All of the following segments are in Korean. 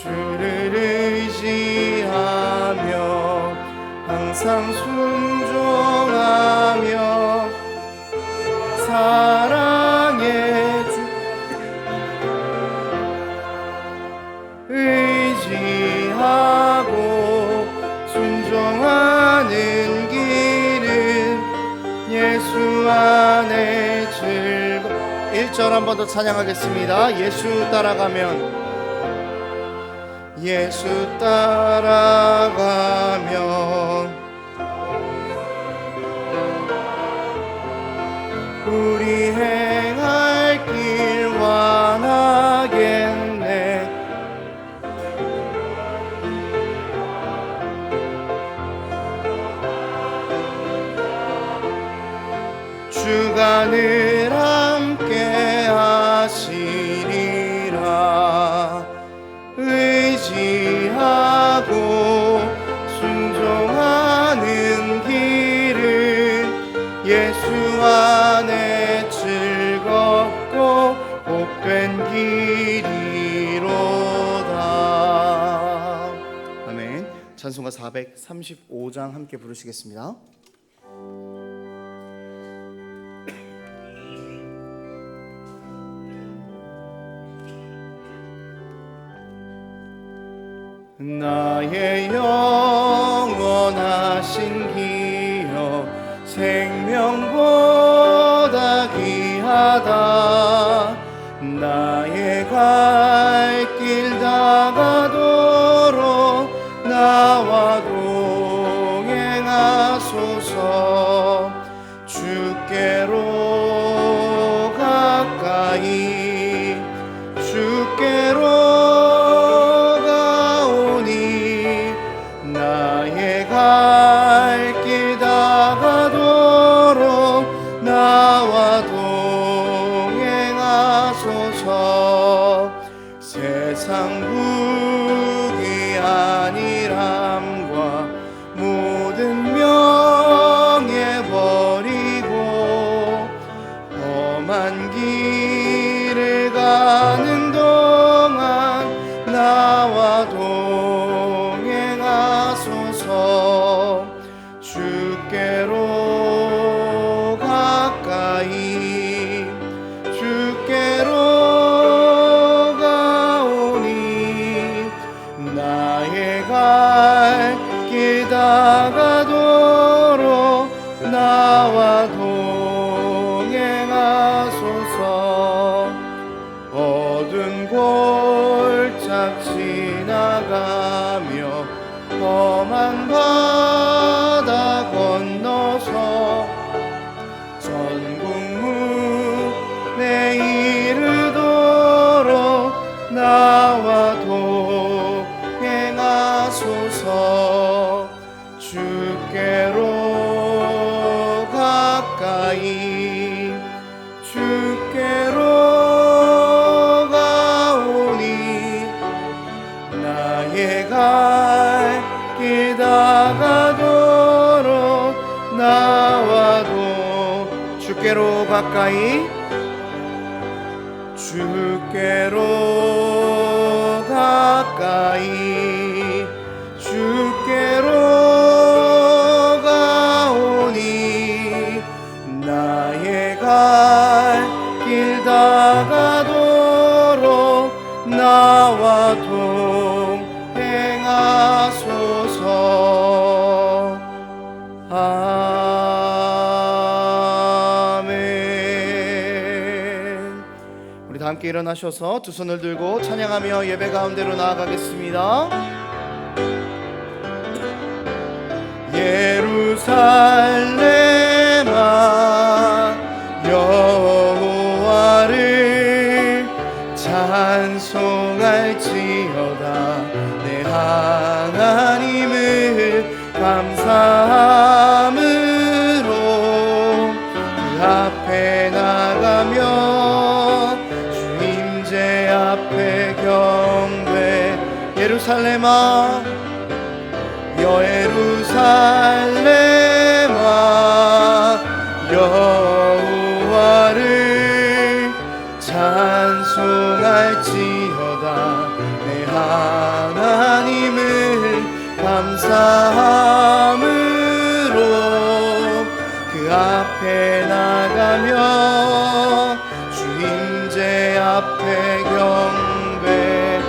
주를 의지하며 항상 순종하며 사랑의 주 의지하고 순종하는 길은 예수 안에 즐거 1절 한 번 더 찬양하겠습니다. 예수 따라가면 우리 행할 길 완하겠네. 주가 늘 함께 하시리라. 의지하고 순종하는 길은 예수 안에 즐겁고 복된 길이로다. 아멘. 찬송가 435장 함께 부르시겠습니다. 나의 영원하신 기여 생명보다 귀하다. 나의 갈 길 다가도록 나와 동행하소서. 주께로 가까이 주께로 갈 길 다가도록 나와 동행하소서. 세상 부귀 안일함과 모든 명예 버리고 험한 길을 가는 동안 나와 동행하소서. 주께로 가까이 주께로 가오니 나의 갈 길 다가도록 나와 동행하소서. 어두운 골짝 지나가며 험한 바다 건너서 전국문에 이르도록 나와 동행하소서. 주께로 가까이 주께로 가오니 나의 갈 길 다가도록 나와도 주께로 가까이 주께로 가까이 주께로 가오니 나의 갈 길 다가도록 나와 동행하소서. 아멘. 우리 다 함께 일어나셔서 두 손을 들고 찬양하며 예배 가운데로 나아가겠습니다. 예루살렘아 여호와를 찬송할지어다. 내 하나님을 감사함으로 그 앞에 나가며 주 임재 앞에 경배. 예루살렘아 예루살렘아 여호와를 찬송할지어다. 내 감사함으로 그 앞에 나가며 주 임재 앞에 경배해.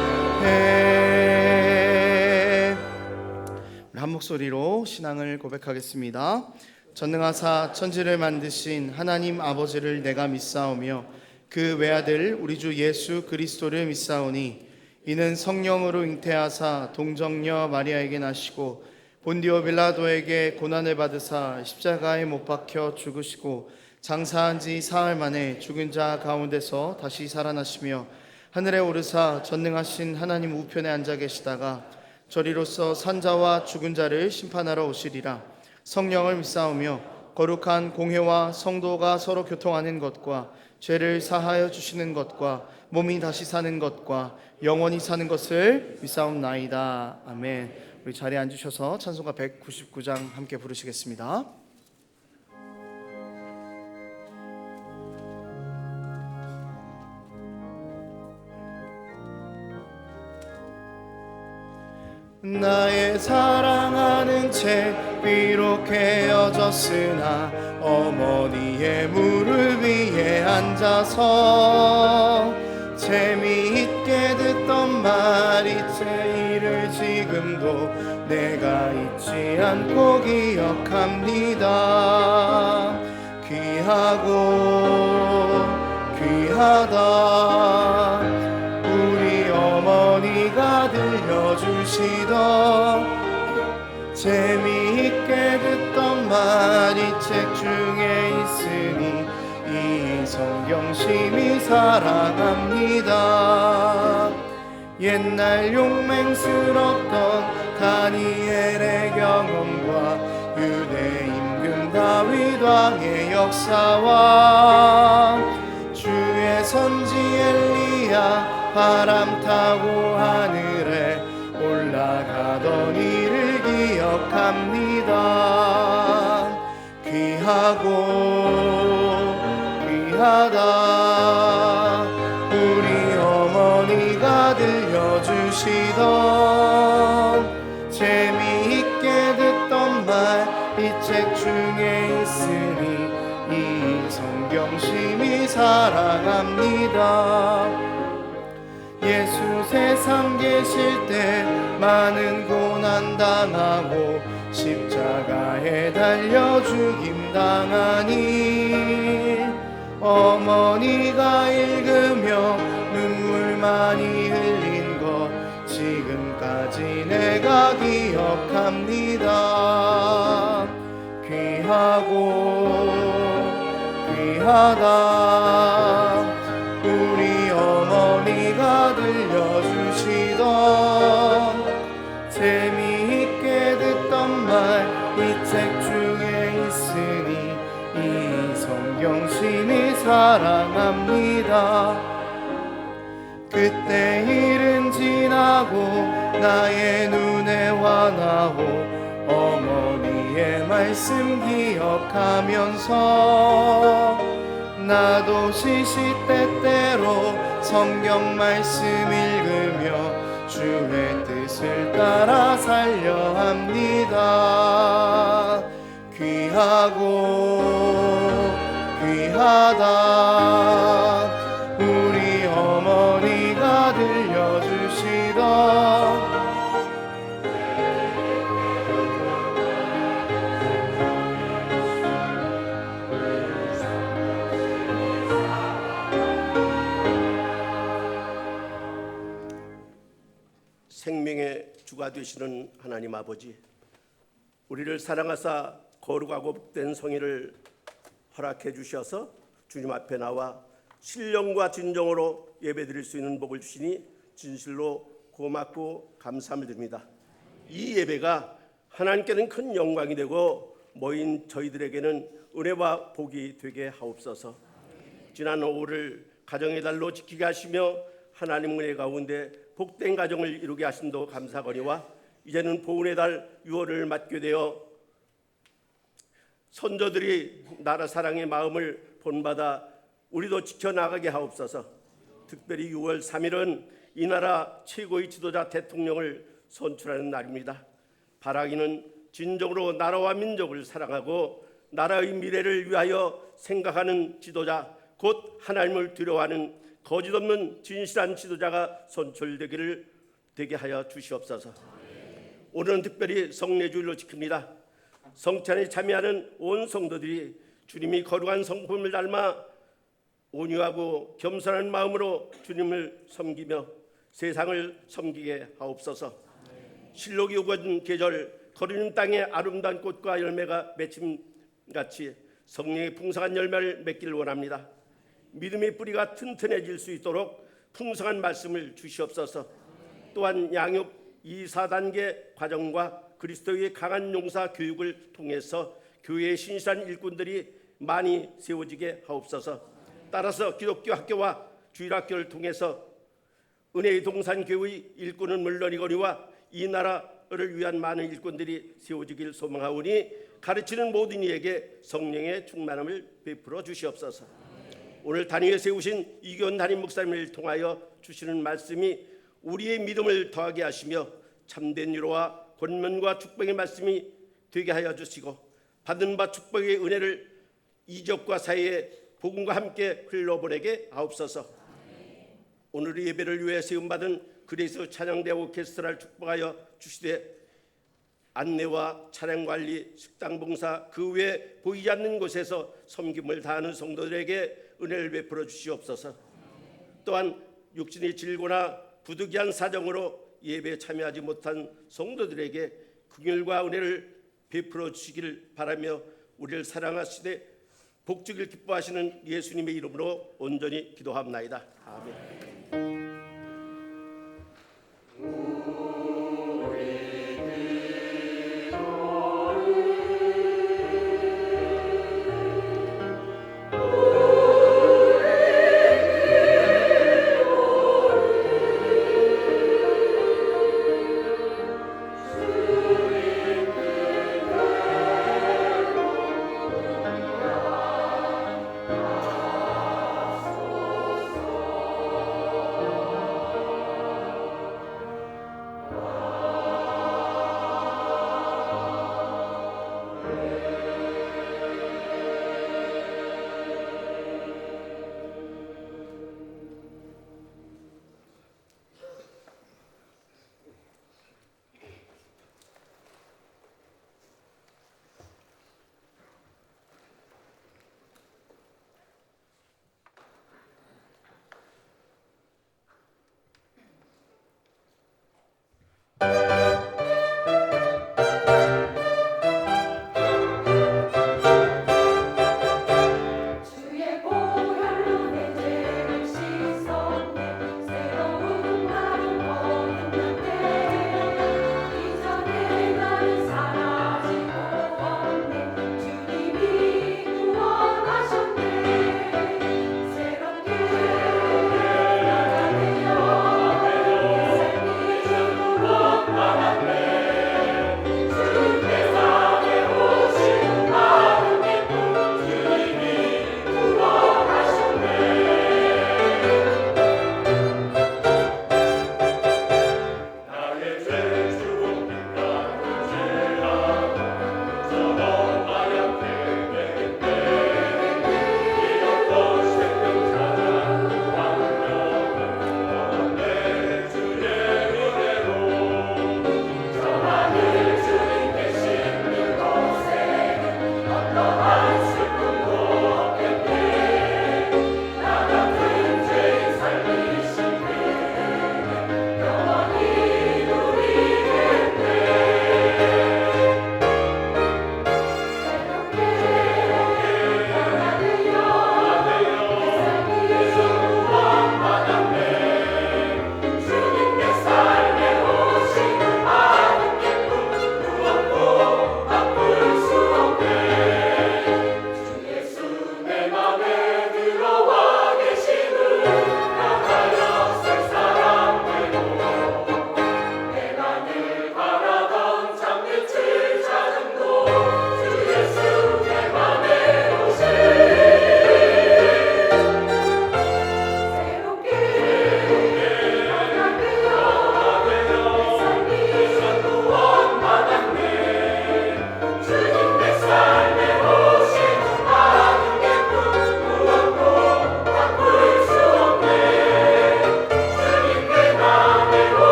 우리 한 목소리로 신앙을 고백하겠습니다. 전능하사 천지를 만드신 하나님 아버지를 내가 믿사오며 그 외아들 우리 주 예수 그리스도를 믿사오니 이는 성령으로 잉태하사 동정녀 마리아에게 나시고 본디오 빌라도에게 고난을 받으사 십자가에 못 박혀 죽으시고 장사한 지 사흘 만에 죽은 자 가운데서 다시 살아나시며 하늘에 오르사 전능하신 하나님 우편에 앉아 계시다가 저리로서 산자와 죽은 자를 심판하러 오시리라. 성령을 믿사오며 거룩한 공회와 성도가 서로 교통하는 것과 죄를 사하여 주시는 것과 몸이 다시 사는 것과 영원히 사는 것을 믿사옵나이다. 아멘. 우리 자리에 앉으셔서 찬송가 199장 함께 부르시겠습니다. 나의 사랑하는 채 비록 헤어졌으나 어머니의 무릎 위에 앉아서 재미있게 듣던 말이제 이를 지금도 내가 잊지 않고 기억합니다. 귀하고 귀하다 우리 어머니가 들려주시던 재미있게 듣던 말이 책 중에 있으니 이 성경 심히 사랑합니다. 옛날 용맹스럽던 다니엘의 경험과 유대 임금 다윗 왕의 역사와 주의 선지 엘리야 바람 타고 하늘에 올라가던 이를 기억합니다. 귀하고 귀하다 우리 어머니가 들려주시던 재미있게 듣던 말 이 책 중에 있으니 이 성경 심히 사랑합니다. 예수 세상 계실 때 많은 고난 당하고 십자가에 달려 죽임 당하니 어머니가 읽으며 눈물 많이 흘린 것 지금까지 내가 기억합니다. 귀하고 귀하다 우리 어머니가 들려주시던 재미있게 듣던 말 이 책 중에 있으니 이 성경 심히 사랑합니다. 그때 일은 지나고 나의 눈에 환하고 어머니의 말씀 기억하면서 나도 시시때때로 성경 말씀 읽으며 주의 뜻을 따라 살려 합니다. 귀하고 귀하다 우리 어머니가 들려주시던 생명의 주가 되시는 하나님 아버지, 우리를 사랑하사 거룩하고 복된 성의를 허락해 주셔서 주님 앞에 나와 신령과 진정으로 예배드릴 수 있는 복을 주시니 진실로 고맙고 감사함을 드립니다. 이 예배가 하나님께는 큰 영광이 되고 모인 저희들에게는 은혜와 복이 되게 하옵소서. 지난 5월을 가정의 달로 지키게 하시며 하나님 은혜 가운데 복된 가정을 이루게 하심도 감사거니와 이제는 보훈의 달 6월을 맞게 되어 선조들이 나라 사랑의 마음을 본받아 우리도 지켜나가게 하옵소서. 특별히 6월 3일은 이 나라 최고의 지도자 대통령을 선출하는 날입니다. 바라기는 진정으로 나라와 민족을 사랑하고 나라의 미래를 위하여 생각하는 지도자, 곧 하나님을 두려워하는 거짓없는 진실한 지도자가 되게 하여 주시옵소서. 오늘은 특별히 성례주일로 지킵니다. 성찬에 참여하는 온 성도들이 주님이 거룩한 성품을 닮아 온유하고 겸손한 마음으로 주님을 섬기며 세상을 섬기게 하옵소서. 실록이 우거진 계절 거리는 땅에 아름다운 꽃과 열매가 맺힘같이 성령의 풍성한 열매를 맺기를 원합니다. 믿음의 뿌리가 튼튼해질 수 있도록 풍성한 말씀을 주시옵소서. 또한 양육 2, 4단계 과정과 그리스도의 강한 용사 교육을 통해서 교회의 신실한 일꾼들이 많이 세워지게 하옵소서. 따라서 기독교 학교와 주일학교를 통해서 은혜의 동산교회의 일꾼은 물론이거니와 이 나라를 위한 많은 일꾼들이 세워지길 소망하오니 가르치는 모든 이에게 성령의 충만함을 베풀어 주시옵소서. 오늘 단위에 세우신 이교원 담임 목사님을 통하여 주시는 말씀이 우리의 믿음을 더하게 하시며 참된 위로와 권면과 축복의 말씀이 되게 하여 주시고 받은 바 축복의 은혜를 이적과 사회에 복음과 함께 흘러보내게 하옵소서. 오늘의 예배를 위해 세움받은 그리스도 찬양대 오케스트라를 축복하여 주시되 안내와 차량관리, 식당봉사 그 외에 보이지 않는 곳에서 섬김을 다하는 성도들에게 은혜를 베풀어 주시옵소서. 또한 육신의 질고나 부득이한 사정으로 예배에 참여하지 못한 성도들에게 긍휼과 은혜를 베풀어 주시기를 바라며 우리를 사랑하시되 복주기를 기뻐하시는 예수님의 이름으로 온전히 기도합나이다. 아멘.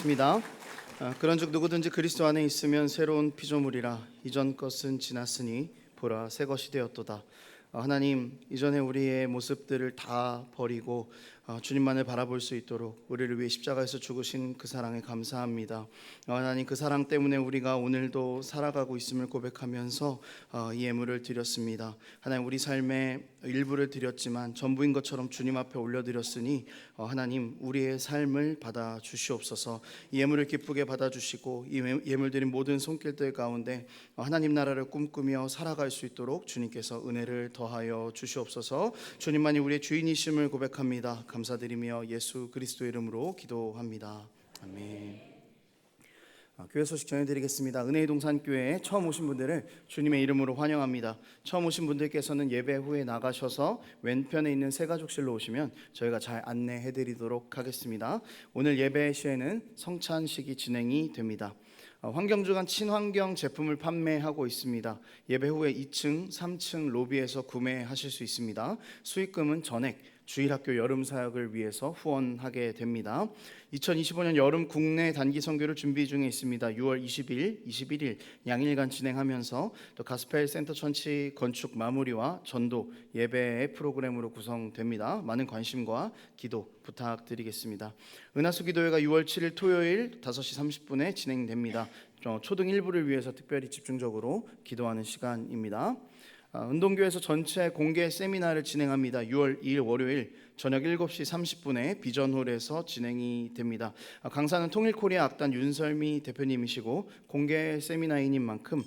기도하겠습니다. 그런즉 누구든지 그리스도 안에 있으면 새로운 피조물이라 이전 것은 지났으니 보라 새 것이 되었도다. 하나님, 이전에 우리의 모습들을 다 버리고 주님만을 바라볼 수 있도록 우리를 위해 십자가에서 죽으신 그 사랑에 감사합니다. 하나님, 그 사랑 때문에 우리가 오늘도 살아가고 있음을 고백하면서 이 예물을 드렸습니다. 하나님, 우리 삶의 일부를 드렸지만 전부인 것처럼 주님 앞에 올려드렸으니 하나님, 우리의 삶을 받아 주시옵소서. 이 예물을 기쁘게 받아 주시고 이 예물 드린 모든 손길들 가운데 하나님 나라를 꿈꾸며 살아갈 수 있도록 주님께서 은혜를 더하여 주시옵소서. 주님만이 우리의 주인이심을 고백합니다. 감사드리며 예수 그리스도의 이름으로 기도합니다. 아멘. 교회 소식 전해드리겠습니다. 은혜의 동산교회에 처음 오신 분들을 주님의 이름으로 환영합니다. 처음 오신 분들께서는 예배 후에 나가셔서 왼편에 있는 새가족실로 오시면 저희가 잘 안내해드리도록 하겠습니다. 오늘 예배 시에는 성찬식이 진행이 됩니다. 환경주간 친환경 제품을 판매하고 있습니다. 예배 후에 2층, 3층 로비에서 구매하실 수 있습니다. 수익금은 전액 주일학교 여름 사역을 위해서 후원하게 됩니다. 2025년 여름 국내 단기 선교를 준비 중에 있습니다. 6월 20일, 21일 양일간 진행하면서 또 가스펠 센터 천치 건축 마무리와 전도 예배의 프로그램으로 구성됩니다. 많은 관심과 기도 부탁드리겠습니다. 은하수 기도회가 6월 7일 토요일 5시 30분에 진행됩니다. 초등 1부를 위해서 특별히 집중적으로 기도하는 시간입니다. 운동교에서 전체 공개 세미나를 진행합니다. 6월 2일 월요일 저녁 7시 30분에 비전홀에서 진행이 됩니다. 강사는 통일코리아 악단 윤설미 대표님이시고 공개 세미나이닌 만큼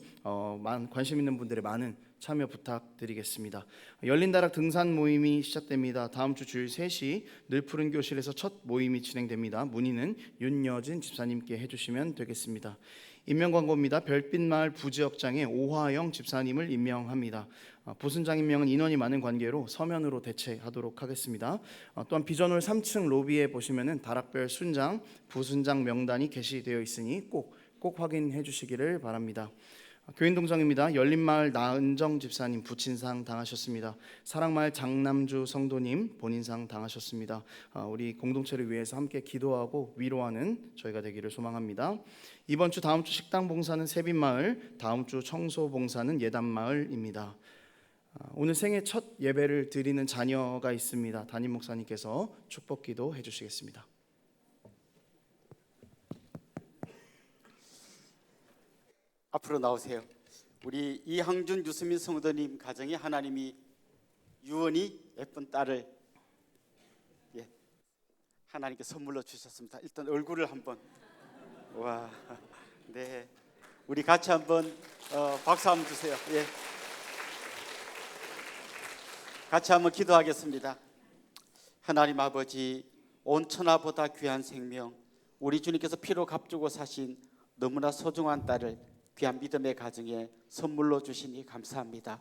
관심 있는 분들의 많은 참여 부탁드리겠습니다. 열린다락 등산 모임이 시작됩니다. 다음 주 주일 3시 늘푸른 교실에서 첫 모임이 진행됩니다. 문의는 윤여진 집사님께 해주시면 되겠습니다. 임명 광고입니다. 별빛마을 부지역장에 오화영 집사님을 임명합니다. 부순장 임명은 인원이 많은 관계로 서면으로 대체하도록 하겠습니다. 또한 비전홀 3층 로비에 보시면은 다락별 순장, 부순장 명단이 게시되어 있으니 꼭 확인해 주시기를 바랍니다. 교인동정입니다. 열린마을 나은정 집사님 부친상 당하셨습니다. 사랑마을 장남주 성도님 본인상 당하셨습니다. 우리 공동체를 위해서 함께 기도하고 위로하는 저희가 되기를 소망합니다. 이번 주 다음 주 식당 봉사는 세빈마을, 다음 주 청소 봉사는 예단마을입니다. 오늘 생애 첫 예배를 드리는 자녀가 있습니다. 담임 목사님께서 축복기도 해주시겠습니다. 앞으로 나오세요. 우리 이항준 유수민 성도님 가정에 하나님이 유언이 예쁜 딸을 하나님께 선물로 주셨습니다. 일단 얼굴을 한번 와, 네, 우리 같이 한번 박수 한번 주세요. 예, 같이 한번 기도하겠습니다. 하나님 아버지, 온 천하보다 귀한 생명, 우리 주님께서 피로 값주고 사신 너무나 소중한 딸을 귀한 믿음의 가정에 선물로 주시니 감사합니다.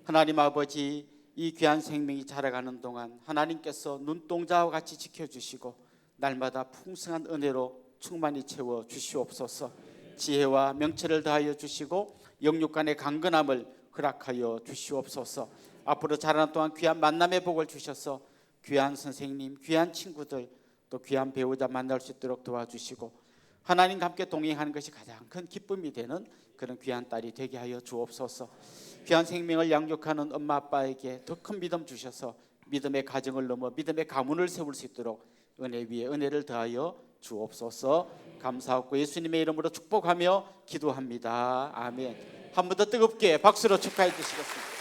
하나님 아버지, 이 귀한 생명이 자라가는 동안 하나님께서 눈동자와 같이 지켜주시고 날마다 풍성한 은혜로 충만히 채워 주시옵소서. 지혜와 명철을 더하여 주시고 영육간의 강건함을 허락하여 주시옵소서. 앞으로 자라는 동안 귀한 만남의 복을 주셔서 귀한 선생님, 귀한 친구들, 또 귀한 배우자 만날 수 있도록 도와주시고 하나님과 함께 동행하는 것이 가장 큰 기쁨이 되는 그런 귀한 딸이 되게 하여 주옵소서. 귀한 생명을 양육하는 엄마 아빠에게 더 큰 믿음 주셔서 믿음의 가정을 넘어 믿음의 가문을 세울 수 있도록 은혜 위에 은혜를 더하여 주옵소서. 감사하고 예수님의 이름으로 축복하며 기도합니다. 아멘. 한 번 더 뜨겁게 박수로 축하해 주시겠습니다.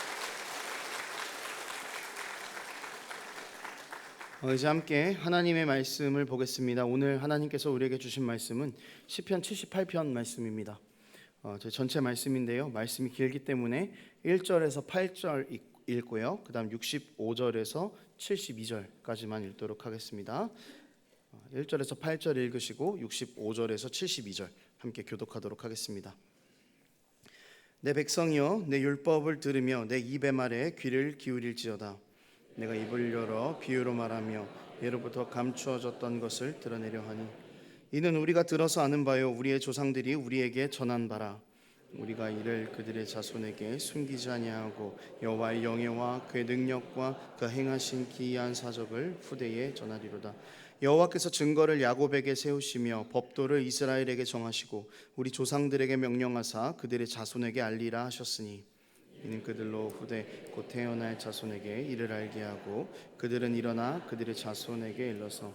이제 함께 하나님의 말씀을 보겠습니다. 오늘 하나님께서 우리에게 주신 말씀은 시편 78편 말씀입니다. 제 전체 말씀인데요. 말씀이 길기 때문에 1절에서 8절 읽고요. 그 다음 65절에서 72절까지만 읽도록 하겠습니다. 1절에서 8절 읽으시고 65절에서 72절 함께 교독하도록 하겠습니다. 내 백성이여, 내 율법을 들으며 내 입의 말에 귀를 기울일지어다. 내가 입을 열어 비유로 말하며 예로부터 감추어졌던 것을 드러내려 하니 이는 우리가 들어서 아는 바요 우리의 조상들이 우리에게 전한 바라. 우리가 이를 그들의 자손에게 숨기지 아니하고 여호와의 영예와 그의 능력과 그 행하신 기이한 사적을 후대에 전하리로다. 여호와께서 증거를 야곱에게 세우시며 법도를 이스라엘에게 정하시고 우리 조상들에게 명령하사 그들의 자손에게 알리라 하셨으니 이는 그들로 후대 곧 태어날 자손에게 이를 알게 하고 그들은 일어나 그들의 자손에게 일러서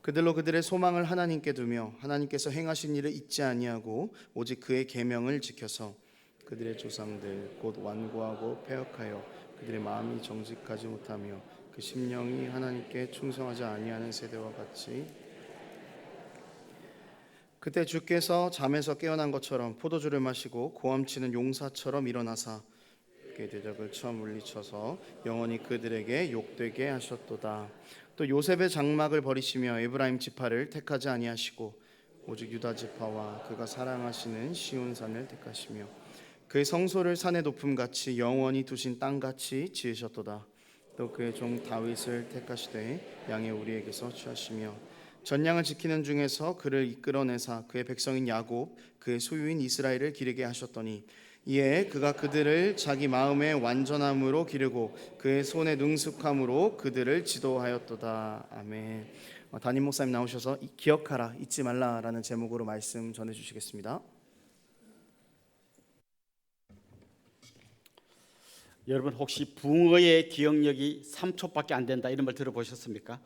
그들로 그들의 소망을 하나님께 두며 하나님께서 행하신 일을 잊지 아니하고 오직 그의 계명을 지켜서 그들의 조상들 곧 완고하고 패역하여 그들의 마음이 정직하지 못하며 그 심령이 하나님께 충성하지 아니하는 세대와 같이 그때 주께서 잠에서 깨어난 것처럼 포도주를 마시고 고함치는 용사처럼 일어나사 그의 대적을 쳐 물리쳐서 영원히 그들에게 욕되게 하셨도다. 또 요셉의 장막을 버리시며 에브라임 지파를 택하지 아니하시고 오직 유다 지파와 그가 사랑하시는 시온산을 택하시며 그의 성소를 산의 높음같이 영원히 두신 땅같이 지으셨도다. 또 그의 종 다윗을 택하시되 양의 우리에게서 취하시며 전량을 지키는 중에서 그를 이끌어내사 그의 백성인 야곱 그의 소유인 이스라엘을 기르게 하셨더니 이에 그가 그들을 자기 마음의 완전함으로 기르고 그의 손의 능숙함으로 그들을 지도하였도다. 아멘. 담임 목사님 나오셔서 기억하라 잊지 말라라는 제목으로 말씀 전해주시겠습니다. 여러분 혹시 붕어의 기억력이 3초밖에 안 된다 이런 말 들어보셨습니까?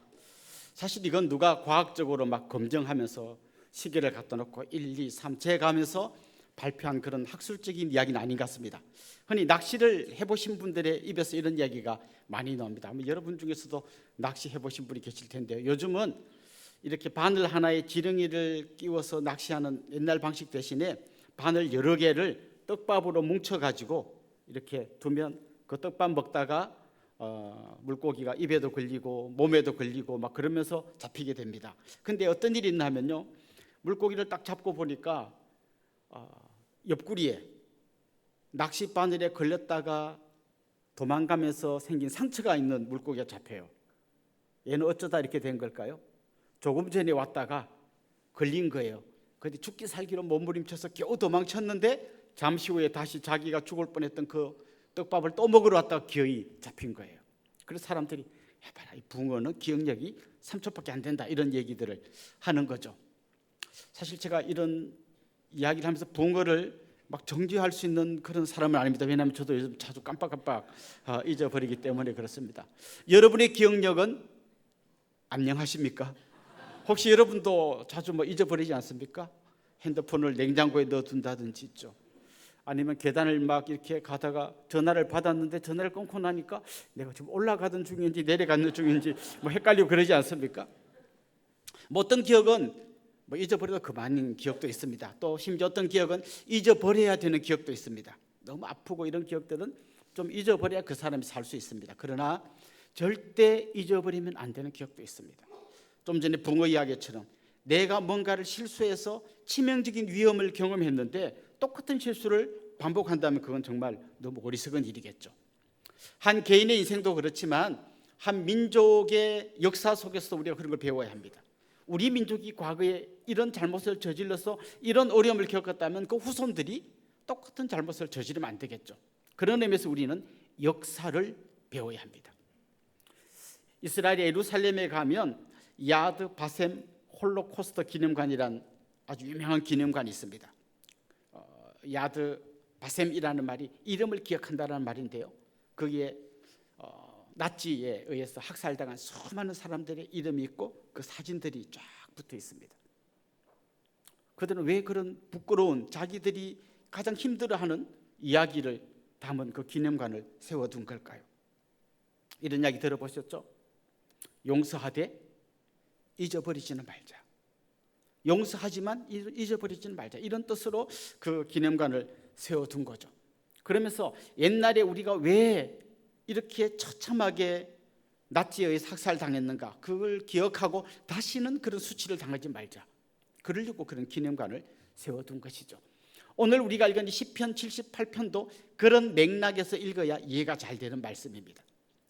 사실 이건 누가 과학적으로 막 검증하면서 시계를 갖다 놓고 1, 2, 3 재가면서 발표한 그런 학술적인 이야기는 아닌 것 같습니다. 흔히 낚시를 해보신 분들의 입에서 이런 이야기가 많이 나옵니다. 아마 여러분 중에서도 낚시 해보신 분이 계실 텐데요. 요즘은 이렇게 바늘 하나에 지렁이를 끼워서 낚시하는 옛날 방식 대신에 바늘 여러 개를 떡밥으로 뭉쳐가지고 이렇게 두면 그 떡밥 먹다가 물고기가 입에도 걸리고 몸에도 걸리고 막 그러면서 잡히게 됩니다. 근데 어떤 일이 있나 하면요, 물고기를 딱 잡고 보니까 옆구리에 낚시 바늘에 걸렸다가 도망가면서 생긴 상처가 있는 물고기가 잡혀요. 얘는 어쩌다 이렇게 된 걸까요? 조금 전에 왔다가 걸린 거예요. 그런데 죽기 살기로 몸부림쳐서 겨우 도망쳤는데 잠시 후에 다시 자기가 죽을 뻔했던 그 떡밥을 또 먹으러 왔다가 기어이 잡힌 거예요. 그래서 사람들이 해봐라, 이 붕어는 기억력이 3초밖에 안 된다 이런 얘기들을 하는 거죠. 사실 제가 이런 이야기를 하면서 붕어를 막 정죄할 수 있는 그런 사람은 아닙니다. 왜냐하면 저도 요즘 자주 깜빡깜빡 잊어버리기 때문에 그렇습니다. 여러분의 기억력은 안녕하십니까? 혹시 여러분도 자주 잊어버리지 않습니까? 핸드폰을 냉장고에 넣어둔다든지 있죠. 아니면 계단을 막 이렇게 가다가 전화를 받았는데 전화를 끊고 나니까 내가 지금 올라가던 중인지 내려가는 중인지 헷갈리고 그러지 않습니까? 어떤 기억은 잊어버려도 그만인 기억도 있습니다. 또 심지어 어떤 기억은 잊어버려야 되는 기억도 있습니다. 너무 아프고 이런 기억들은 좀 잊어버려야 그 사람이 살 수 있습니다. 그러나 절대 잊어버리면 안 되는 기억도 있습니다. 좀 전에 붕어 이야기처럼 내가 뭔가를 실수해서 치명적인 위험을 경험했는데 똑같은 실수를 반복한다면 그건 정말 너무 어리석은 일이겠죠. 한 개인의 인생도 그렇지만 한 민족의 역사 속에서 우리가 그런 걸 배워야 합니다. 우리 민족이 과거에 이런 잘못을 저질러서 이런 어려움을 겪었다면 그 후손들이 똑같은 잘못을 저지르면 안 되겠죠. 그런 의미에서 우리는 역사를 배워야 합니다. 이스라엘 예루살렘에 가면 야드 바셈 홀로코스트 기념관이란 아주 유명한 기념관이 있습니다. 야드 바셈이라는 말이 이름을 기억한다는 말인데요, 거기에 나치에 의해서 학살당한 수많은 사람들의 이름이 있고 그 사진들이 쫙 붙어 있습니다. 그들은 왜 그런 부끄러운 자기들이 가장 힘들어하는 이야기를 담은 그 기념관을 세워둔 걸까요? 이런 이야기 들어보셨죠? 용서하되 잊어버리지는 말자. 용서하지만 잊어버리지는 말자. 이런 뜻으로 그 기념관을 세워둔 거죠. 그러면서 옛날에 우리가 왜 이렇게 처참하게 나치에 의해 학살당했는가 그걸 기억하고 다시는 그런 수치를 당하지 말자. 그러려고 그런 기념관을 세워둔 것이죠. 오늘 우리가 읽은 시편 78편도 그런 맥락에서 읽어야 이해가 잘 되는 말씀입니다.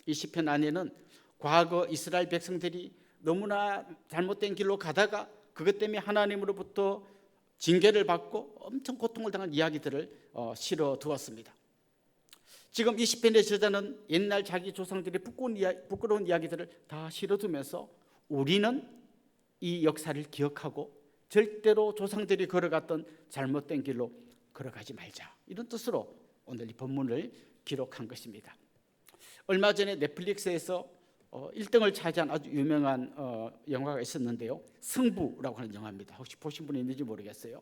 이 시편 안에는 과거 이스라엘 백성들이 너무나 잘못된 길로 가다가 그것 때문에 하나님으로부터 징계를 받고 엄청 고통을 당한 이야기들을 실어 두었습니다. 지금 이 시편의 저자는 옛날 자기 조상들의 부끄러운 이야기들을 다 실어두면서 우리는 이 역사를 기억하고 절대로 조상들이 걸어갔던 잘못된 길로 걸어가지 말자, 이런 뜻으로 오늘 이 본문을 기록한 것입니다. 얼마 전에 넷플릭스에서 1등을 차지한 아주 유명한 영화가 있었는데요, 승부라고 하는 영화입니다. 혹시 보신 분이 있는지 모르겠어요.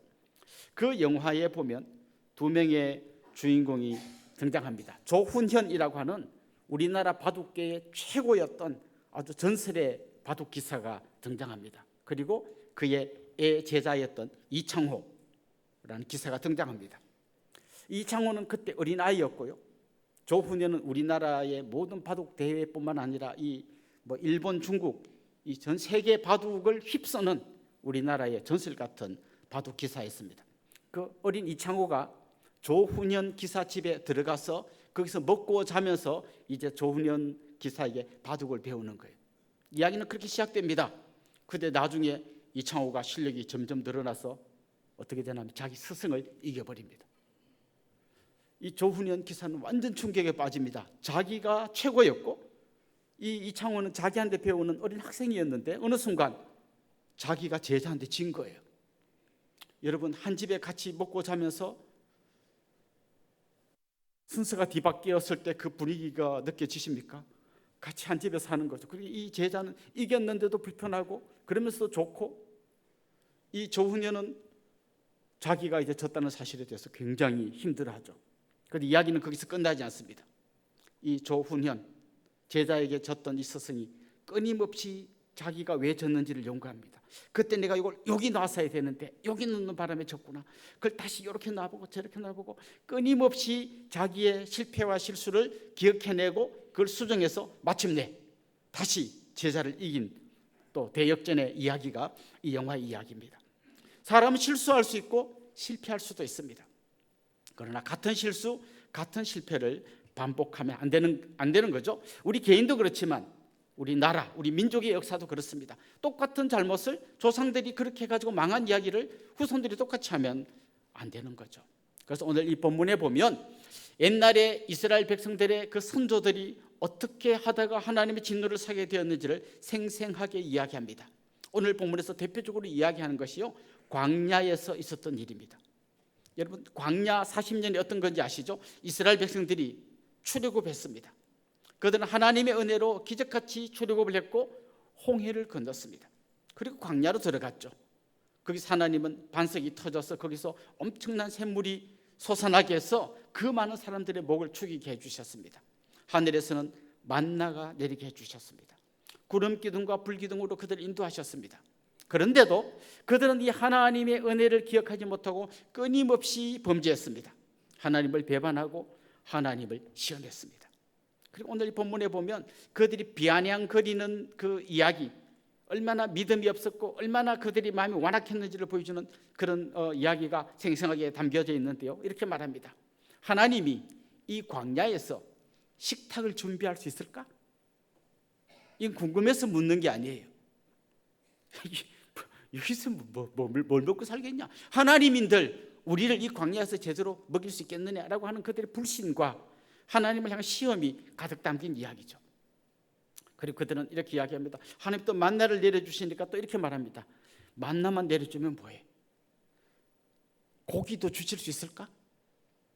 그 영화에 보면 두 명의 주인공이 등장합니다. 조훈현이라고 하는 우리나라 바둑계의 최고였던 아주 전설의 바둑 기사가 등장합니다. 그리고 그의 제자였던 이창호라는 기사가 등장합니다. 이창호는 그때 어린아이였고요, 조훈현은 우리나라의 모든 바둑 대회뿐만 아니라 일본, 중국, 이 전 세계 바둑을 휩쓰는 우리나라의 전설 같은 바둑 기사였습니다. 그 어린 이창호가 조훈현 기사 집에 들어가서 거기서 먹고 자면서 이제 조훈현 기사에게 바둑을 배우는 거예요. 이야기는 그렇게 시작됩니다. 그런데 나중에 이창호가 실력이 점점 늘어나서 어떻게 되냐면 자기 스승을 이겨버립니다. 이 조훈현 기사는 완전 충격에 빠집니다. 자기가 최고였고 이창호는 자기한테 배우는 어린 학생이었는데 어느 순간 자기가 제자한테 진 거예요. 여러분, 한 집에 같이 먹고 자면서 순서가 뒤바뀌었을 때 그 분위기가 느껴지십니까? 같이 한 집에 사는 거죠. 그리고 이 제자는 이겼는데도 불편하고 그러면서도 좋고, 이 조훈현은 자기가 이제 졌다는 사실에 대해서 굉장히 힘들어하죠. 그런데 이야기는 거기서 끝나지 않습니다. 이 조훈현, 제자에게 졌던 이 스승이 끊임없이 자기가 왜 졌는지를 연구합니다. 그때 내가 이걸 여기 놨어야 되는데 여기 넣는 바람에 졌구나. 그걸 다시 이렇게 놔보고 저렇게 놔보고 끊임없이 자기의 실패와 실수를 기억해내고 그걸 수정해서 마침내 다시 제자를 이긴 또 대역전의 이야기가 이 영화의 이야기입니다. 사람은 실수할 수 있고 실패할 수도 있습니다. 그러나 같은 실수, 같은 실패를 반복하면 안 되는 거죠. 우리 개인도 그렇지만 우리 나라, 우리 민족의 역사도 그렇습니다. 똑같은 잘못을 조상들이 그렇게 해가지고 망한 이야기를 후손들이 똑같이 하면 안 되는 거죠. 그래서 오늘 이 본문에 보면 옛날에 이스라엘 백성들의 그 선조들이 어떻게 하다가 하나님의 진노를 사게 되었는지를 생생하게 이야기합니다. 오늘 본문에서 대표적으로 이야기하는 것이요, 광야에서 있었던 일입니다. 여러분, 광야 40년이 어떤 건지 아시죠? 이스라엘 백성들이 출애굽했습니다. 그들은 하나님의 은혜로 기적같이 출애굽을 했고 홍해를 건넜습니다. 그리고 광야로 들어갔죠. 거기서 하나님은 반석이 터져서 거기서 엄청난 샘물이 솟아나게 해서 그 많은 사람들의 목을 축이게 해주셨습니다. 하늘에서는 만나가 내리게 해주셨습니다. 구름 기둥과 불 기둥으로 그들을 인도하셨습니다. 그런데도 그들은 이 하나님의 은혜를 기억하지 못하고 끊임없이 범죄했습니다. 하나님을 배반하고 하나님을 시험했습니다. 그리고 오늘 이 본문에 보면 그들이 비아냥거리는 그 이야기, 얼마나 믿음이 없었고 얼마나 그들이 마음이 완악했는지를 보여주는 그런 이야기가 생생하게 담겨져 있는데요, 이렇게 말합니다. 하나님이 이 광야에서 식탁을 준비할 수 있을까? 이건 궁금해서 묻는 게 아니에요. 여기서 뭘 먹고 살겠냐? 하나님인들 우리를 이 광야에서 제대로 먹일 수 있겠느냐라고 하는 그들의 불신과 하나님을 향한 시험이 가득 담긴 이야기죠. 그리고 그들은 이렇게 이야기합니다. 하나님 또 만나를 내려주시니까 또 이렇게 말합니다. 만나만 내려주면 뭐해? 고기도 주실 수 있을까?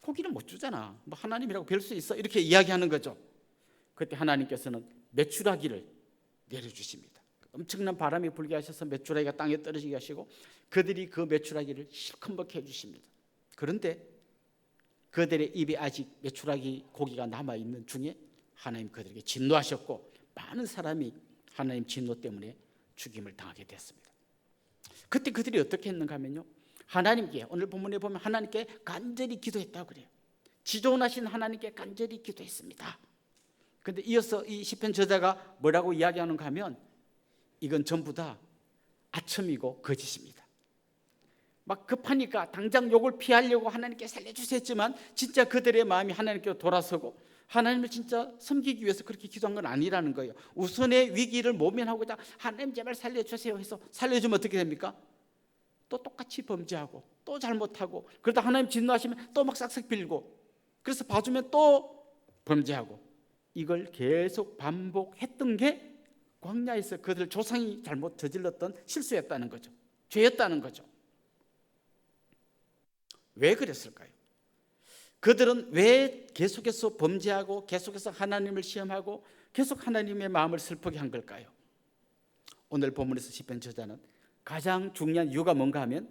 고기는 못 주잖아. 뭐 하나님이라고 뵐 수 있어? 이렇게 이야기하는 거죠. 그때 하나님께서는 메추라기를 내려주십니다. 엄청난 바람이 불게 하셔서 메추라기가 땅에 떨어지게 하시고 그들이 그 메추라기를 실컷 먹게 해주십니다. 그런데 그들의 입에 아직 메추라기 고기가 남아있는 중에 하나님 그들에게 진노하셨고 많은 사람이 하나님 진노 때문에 죽임을 당하게 됐습니다. 그때 그들이 어떻게 했는가 하면요, 하나님께, 오늘 본문에 보면 하나님께 간절히 기도했다고 그래요. 지존하신 하나님께 간절히 기도했습니다. 그런데 이어서 이 시편 저자가 뭐라고 이야기하는가 하면 이건 전부 다 아첨이고 거짓입니다. 막 급하니까 당장 욕을 피하려고 하나님께 살려주세요 했지만 진짜 그들의 마음이 하나님께로 돌아서고 하나님을 진짜 섬기기 위해서 그렇게 기도한 건 아니라는 거예요. 우선의 위기를 모면하고자 하나님 제발 살려주세요 해서 살려주면 어떻게 됩니까? 또 똑같이 범죄하고 또 잘못하고 그러다 하나님 진노하시면 또 막 싹싹 빌고 그래서 봐주면 또 범죄하고 이걸 계속 반복했던 게 광야에서 그들 조상이 잘못 저질렀던 실수였다는 거죠. 죄였다는 거죠. 왜 그랬을까요? 그들은 왜 계속해서 범죄하고 계속해서 하나님을 시험하고 계속 하나님의 마음을 슬프게 한 걸까요? 오늘 본문에서 시편 저자는 가장 중요한 이유가 뭔가 하면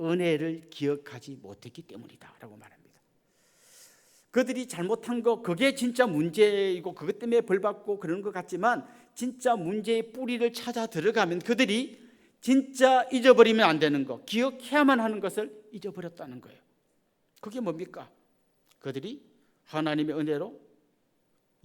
은혜를 기억하지 못했기 때문이다 라고 말합니다. 그들이 잘못한 거 그게 진짜 문제이고 그것 때문에 벌받고 그러는 것 같지만 진짜 문제의 뿌리를 찾아 들어가면 그들이 진짜 잊어버리면 안 되는 거, 기억해야만 하는 것을 잊어버렸다는 거예요. 그게 뭡니까? 그들이 하나님의 은혜로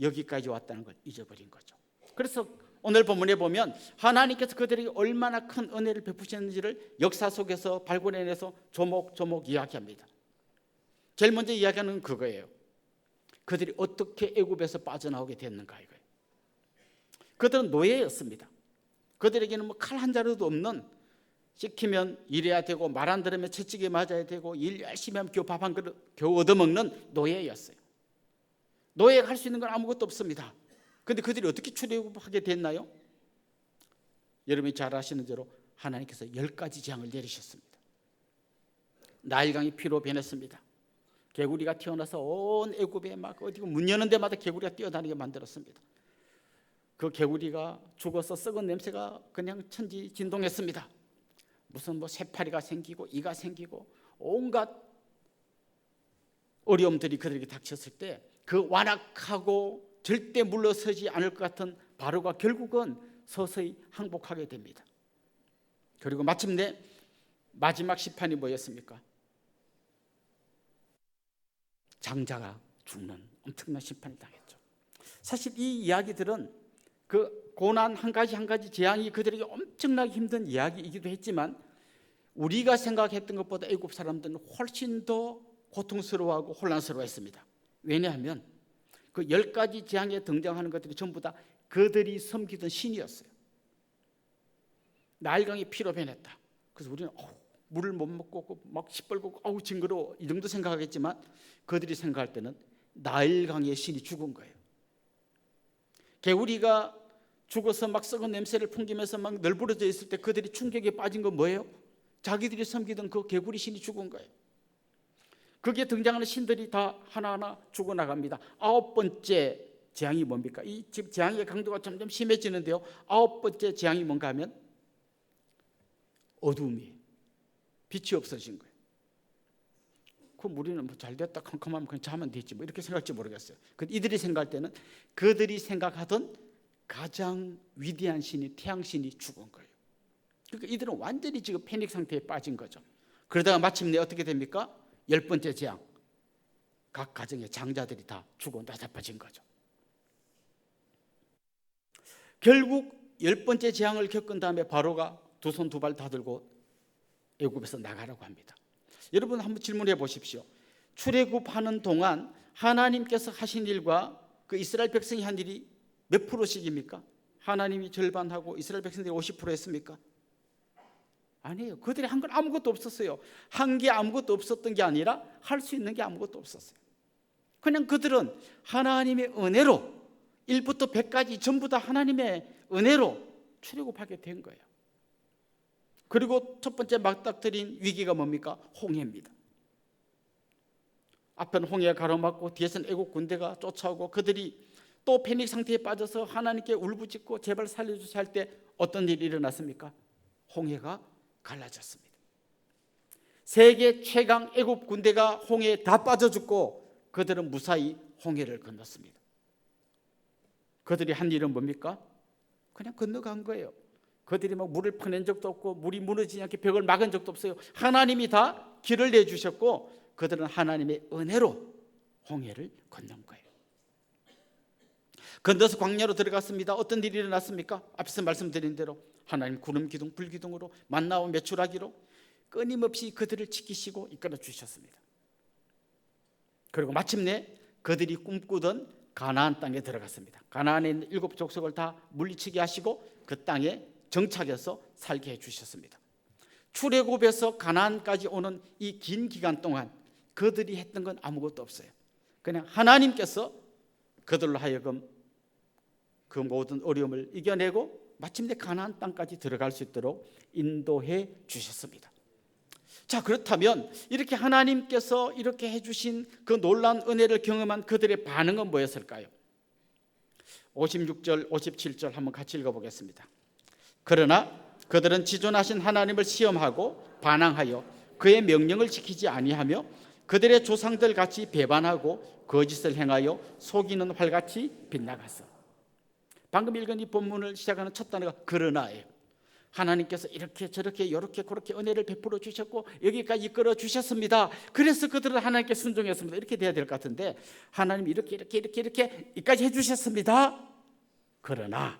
여기까지 왔다는 걸 잊어버린 거죠. 그래서 오늘 본문에 보면 하나님께서 그들에게 얼마나 큰 은혜를 베푸셨는지를 역사 속에서 발굴해내서 조목조목 이야기합니다. 제일 먼저 이야기하는 그거예요. 그들이 어떻게 애굽에서 빠져나오게 됐는가 이거예요. 그들은 노예였습니다. 그들에게는 뭐 칼 한 자루도 없는, 시키면 일해야 되고 말 안 들으면 채찍에 맞아야 되고 일 열심히 하면 겨우 밥 한 그릇 겨우 얻어먹는 노예였어요. 노예가 할 수 있는 건 아무것도 없습니다. 그런데 그들이 어떻게 출애굽하게 됐나요? 여러분이 잘 아시는 대로 하나님께서 10가지 재앙을 내리셨습니다. 나일강이 피로 변했습니다. 개구리가 튀어나와서 온 애굽에 막 어디고 문 여는 데마다 개구리가 뛰어다니게 만들었습니다. 그 개구리가 죽어서 썩은 냄새가 그냥 천지진동했습니다. 무슨 뭐 새파리가 생기고 이가 생기고 온갖 어려움들이 그들에게 닥쳤을 때 그 완악하고 절대 물러서지 않을 것 같은 바로가 결국은 서서히 항복하게 됩니다. 그리고 마침내 마지막 심판이 뭐였습니까? 장자가 죽는 엄청난 심판이 당했죠. 사실 이 이야기들은 그 고난 한 가지 한 가지 재앙이 그들에게 엄청나게 힘든 이야기이기도 했지만 우리가 생각했던 것보다 애굽 사람들은 훨씬 더 고통스러워하고 혼란스러워했습니다. 왜냐하면 그 10가지 재앙에 등장하는 것들이 전부 다 그들이 섬기던 신이었어요. 나일강이 피로 변했다. 그래서 우리는 물을 못 먹고 막 시뻘겋고 징그러워 이 정도 생각하겠지만 그들이 생각할 때는 나일강의 신이 죽은 거예요. 개구리가 죽어서 막 썩은 냄새를 풍기면서 막 널브러져 있을 때 그들이 충격에 빠진 건 뭐예요? 자기들이 섬기던 그 개구리 신이 죽은 거예요. 거기에 등장하는 신들이 다 하나하나 죽어나갑니다. 9번째 재앙이 뭡니까? 이 지금 재앙의 강도가 점점 심해지는데요. 9번째 재앙이 뭔가 하면 어둠이, 빛이 없어진 거예요. 그럼 우리는 뭐 잘됐다 컴컴하면 그냥 자면 되지 뭐 이렇게 생각할지 모르겠어요. 근데 이들이 생각할 때는 그들이 생각하던 가장 위대한 신이 태양신이 죽은 거예요. 그러니까 이들은 완전히 지금 패닉 상태에 빠진 거죠. 그러다가 마침내 어떻게 됩니까? 10번째 재앙, 각 가정의 장자들이 다 죽어 나자빠진 거죠. 결국 10번째 재앙을 겪은 다음에 바로가 두 손 두 발 다 들고 애굽에서 나가라고 합니다. 여러분 한번 질문해 보십시오. 출애굽하는 동안 하나님께서 하신 일과 그 이스라엘 백성이 한 일이 몇 프로씩입니까? 하나님이 절반하고 이스라엘 백성들이 50% 했습니까? 아니에요. 그들이 한 건 아무것도 없었어요. 한 게 아무것도 없었던 게 아니라 할 수 있는 게 아무것도 없었어요. 그냥 그들은 하나님의 은혜로 1부터 100까지 전부 다 하나님의 은혜로 출애굽하게 된 거예요. 그리고 첫 번째 맞닥뜨린 위기가 뭡니까? 홍해입니다. 앞에는 홍해가 가로막고 뒤에서는 애국 군대가 쫓아오고 그들이 또 패닉 상태에 빠져서 하나님께 울부짖고 제발 살려주세요 할 때 어떤 일이 일어났습니까? 홍해가 갈라졌습니다. 세계 최강 애국 군대가 홍해에 다 빠져 죽고 그들은 무사히 홍해를 건넜습니다. 그들이 한 일은 뭡니까? 그냥 건너간 거예요. 그들이 막 물을 퍼낸 적도 없고 물이 무너지지 않게 벽을 막은 적도 없어요. 하나님이 다 길을 내주셨고 그들은 하나님의 은혜로 홍해를 건넌 거예요. 건너서 광야로 들어갔습니다. 어떤 일이 일어났습니까? 앞에서 말씀드린 대로 하나님 구름 기둥 불기둥으로 만나와 메추라기로 끊임없이 그들을 지키시고 이끌어 주셨습니다. 그리고 마침내 그들이 꿈꾸던 가나안 땅에 들어갔습니다. 가나안에 있는 7 족속을 다 물리치게 하시고 그 땅에 정착해서 살게 해주셨습니다. 출애굽에서 가나안까지 오는 이 긴 기간 동안 그들이 했던 건 아무것도 없어요. 그냥 하나님께서 그들로 하여금 그 모든 어려움을 이겨내고 마침내 가나안 땅까지 들어갈 수 있도록 인도해 주셨습니다. 자, 그렇다면 이렇게 하나님께서 이렇게 해주신 그 놀라운 은혜를 경험한 그들의 반응은 뭐였을까요? 56절, 57절 한번 같이 읽어보겠습니다. 그러나 그들은 지존하신 하나님을 시험하고 반항하여 그의 명령을 지키지 아니하며 그들의 조상들 같이 배반하고 거짓을 행하여 속이는 활같이 빗나갔어. 방금 읽은 이 본문을 시작하는 첫 단어가 그러나예요. 하나님께서 이렇게 저렇게 이렇게 그렇게 은혜를 베풀어 주셨고 여기까지 이끌어 주셨습니다. 그래서 그들은 하나님께 순종했습니다. 이렇게 돼야 될 것 같은데 하나님이 이렇게까지 해주셨습니다. 그러나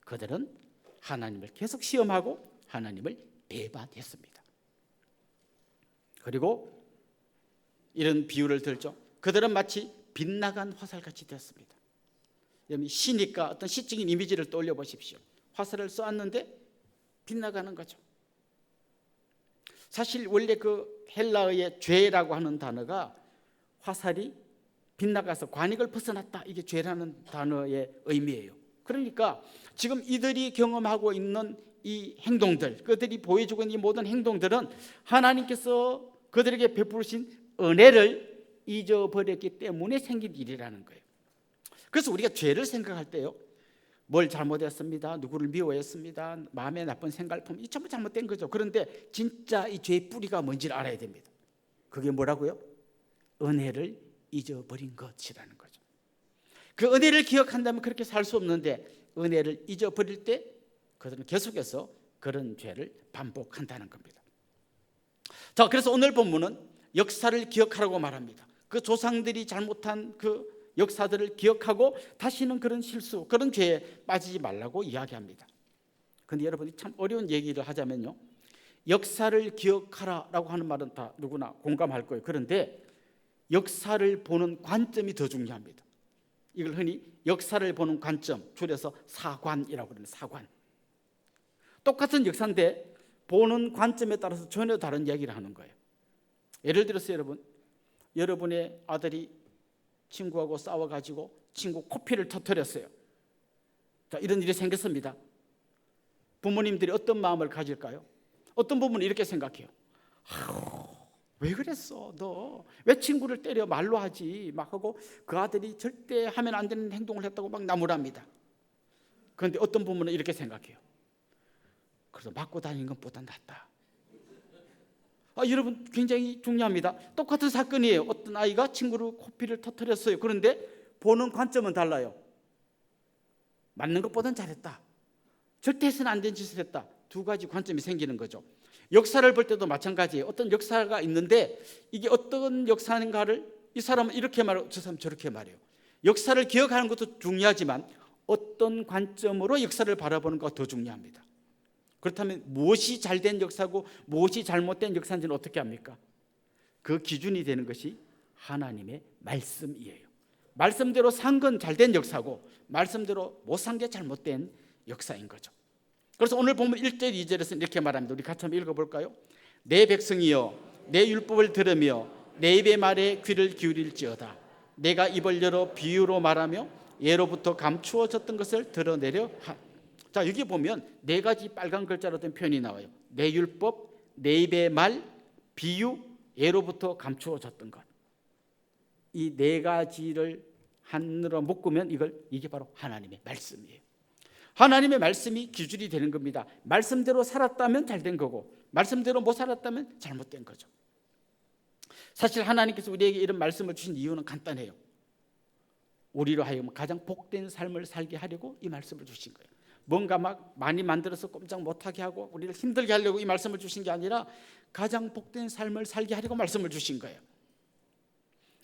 그들은 하나님을 계속 시험하고 하나님을 배반했습니다. 그리고 이런 비유를 들죠. 그들은 마치 빗나간 화살같이 되었습니다. 시니까 어떤 시적인 이미지를 떠올려 보십시오. 화살을 쏘았는데 빗나가는 거죠. 사실 원래 그 헬라어의 죄라고 하는 단어가 화살이 빗나가서 관익을 벗어났다, 이게 죄라는 단어의 의미예요. 그러니까 지금 이들이 경험하고 있는 이 행동들, 그들이 보여주고 있는 이 모든 행동들은 하나님께서 그들에게 베푸신 은혜를 잊어버렸기 때문에 생긴 일이라는 거예요. 그래서 우리가 죄를 생각할 때요, 뭘 잘못했습니다, 누구를 미워했습니다, 마음에 나쁜 생각품, 이 전부 잘못된 거죠. 그런데 진짜 이 죄의 뿌리가 뭔지를 알아야 됩니다. 그게 뭐라고요? 은혜를 잊어버린 것이라는 거죠. 그 은혜를 기억한다면 그렇게 살 수 없는데 은혜를 잊어버릴 때 그들은 계속해서 그런 죄를 반복한다는 겁니다. 자, 그래서 오늘 본문은 역사를 기억하라고 말합니다. 그 조상들이 잘못한 그 역사들을 기억하고 다시는 그런 실수, 그런 죄에 빠지지 말라고 이야기합니다. 그런데 여러분이 참 어려운 얘기를 하자면요, 역사를 기억하라라고 하는 말은 다 누구나 공감할 거예요. 그런데 역사를 보는 관점이 더 중요합니다. 이걸 흔히 역사를 보는 관점, 줄여서 사관이라고 그러는 사관. 똑같은 역사인데 보는 관점에 따라서 전혀 다른 이야기를 하는 거예요. 예를 들어서 여러분의 아들이 친구하고 싸워가지고 친구 코피를 터뜨렸어요. 자, 이런 일이 생겼습니다. 부모님들이 어떤 마음을 가질까요? 어떤 부모는 이렇게 생각해요. 왜 그랬어? 너 왜 친구를 때려? 말로 하지 막 하고 그 아들이 절대 하면 안 되는 행동을 했다고 막 나무랍니다. 그런데 어떤 부모는 이렇게 생각해요. 그래서 맞고 다니는 것보다 낫다. 여러분, 굉장히 중요합니다. 똑같은 사건이에요. 어떤 아이가 친구를 코피를 터뜨렸어요. 그런데 보는 관점은 달라요. 맞는 것보단 잘했다, 절대 해서는 안 된 짓을 했다. 두 가지 관점이 생기는 거죠. 역사를 볼 때도 마찬가지예요. 어떤 역사가 있는데 이게 어떤 역사인가를 이 사람은 이렇게 말하고 저 사람은 저렇게 말해요. 역사를 기억하는 것도 중요하지만 어떤 관점으로 역사를 바라보는 것가 더 중요합니다. 그렇다면 무엇이 잘된 역사고 무엇이 잘못된 역사인지는 어떻게 합니까? 그 기준이 되는 것이 하나님의 말씀이에요. 말씀대로 산 건 잘된 역사고 말씀대로 못 산 게 잘못된 역사인 거죠. 그래서 오늘 보면 1절 2절에서 이렇게 말합니다. 우리 같이 한번 읽어볼까요? 내 백성이여 내 율법을 들으며 내 입의 말에 귀를 기울일지어다. 내가 입을 열어 비유로 말하며 예로부터 감추어졌던 것을 드러내려 자, 여기 보면 네 가지 빨간 글자로 된 표현이 나와요. 내 율법, 내 입의 말, 비유, 예로부터 감추어졌던 것. 이 네 가지를 하늘로 묶으면 이게 바로 하나님의 말씀이에요. 하나님의 말씀이 기준이 되는 겁니다. 말씀대로 살았다면 잘된 거고 말씀대로 못 살았다면 잘못된 거죠. 사실 하나님께서 우리에게 이런 말씀을 주신 이유는 간단해요. 우리로 하여금 가장 복된 삶을 살게 하려고 이 말씀을 주신 거예요. 뭔가 막 많이 만들어서 꼼짝 못하게 하고 우리를 힘들게 하려고 이 말씀을 주신 게 아니라 가장 복된 삶을 살게 하려고 말씀을 주신 거예요.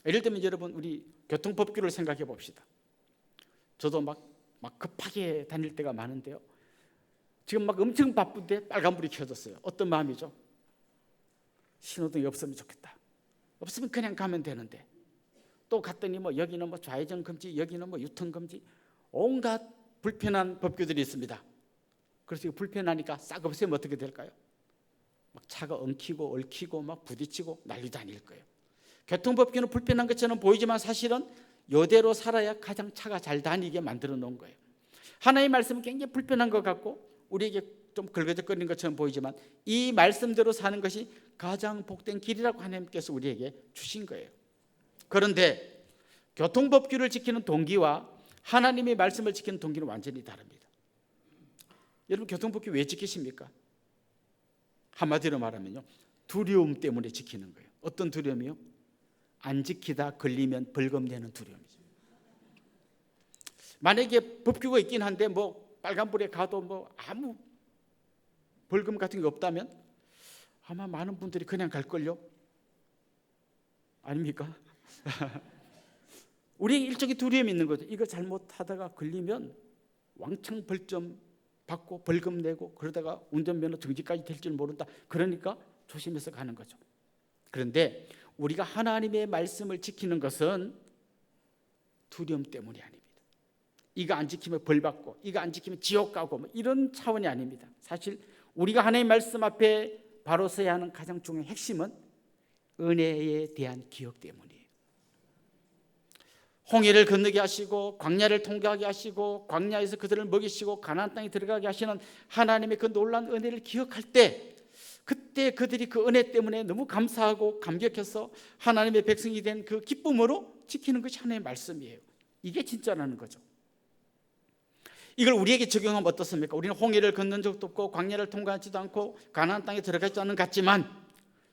예를 들면 여러분, 우리 교통법규를 생각해 봅시다. 저도 막 급하게 다닐 때가 많은데요, 지금 막 엄청 바쁜데 빨간불이 켜졌어요. 어떤 마음이죠? 신호등이 없으면 좋겠다. 없으면 그냥 가면 되는데, 또 갔더니 여기는 좌회전 금지, 여기는 유턴 금지, 온갖 불편한 법규들이 있습니다. 그래서 불편하니까 싹 없애면 어떻게 될까요? 막 차가 엉키고 얽히고 막 부딪히고 난리도 아닐 거예요. 교통법규는 불편한 것처럼 보이지만 사실은 이대로 살아야 가장 차가 잘 다니게 만들어 놓은 거예요. 하나님의 말씀은 굉장히 불편한 것 같고 우리에게 좀 걸거적거리는 것처럼 보이지만 이 말씀대로 사는 것이 가장 복된 길이라고 하나님께서 우리에게 주신 거예요. 그런데 교통법규를 지키는 동기와 하나님의 말씀을 지키는 동기는 완전히 다릅니다. 여러분, 교통법규 왜 지키십니까? 한마디로 말하면요, 두려움 때문에 지키는 거예요. 어떤 두려움이요? 안 지키다 걸리면 벌금 내는 두려움이죠. 만약에 법규가 있긴 한데 뭐 빨간불에 가도 뭐 아무 벌금 같은 게 없다면 아마 많은 분들이 그냥 갈걸요? 아닙니까? 우리에게 일종의 두려움이 있는 거죠. 이거 잘못하다가 걸리면 왕창 벌점 받고 벌금 내고 그러다가 운전면허 정지까지 될 줄 모른다. 그러니까 조심해서 가는 거죠. 그런데 우리가 하나님의 말씀을 지키는 것은 두려움 때문이 아닙니다. 이거 안 지키면 벌 받고 이거 안 지키면 지옥 가고 뭐 이런 차원이 아닙니다. 사실 우리가 하나님의 말씀 앞에 바로 서야 하는 가장 중요한 핵심은 은혜에 대한 기억 때문이에요. 홍해를 건너게 하시고 광야를 통과하게 하시고 광야에서 그들을 먹이시고 가나안 땅에 들어가게 하시는 하나님의 그 놀라운 은혜를 기억할 때, 그때 그들이 그 은혜 때문에 너무 감사하고 감격해서 하나님의 백성이 된 그 기쁨으로 지키는 것이 하나님의 말씀이에요. 이게 진짜라는 거죠. 이걸 우리에게 적용하면 어떻습니까? 우리는 홍해를 건넌 적도 없고 광야를 통과하지도 않고 가나안 땅에 들어가지도 않은 것 같지만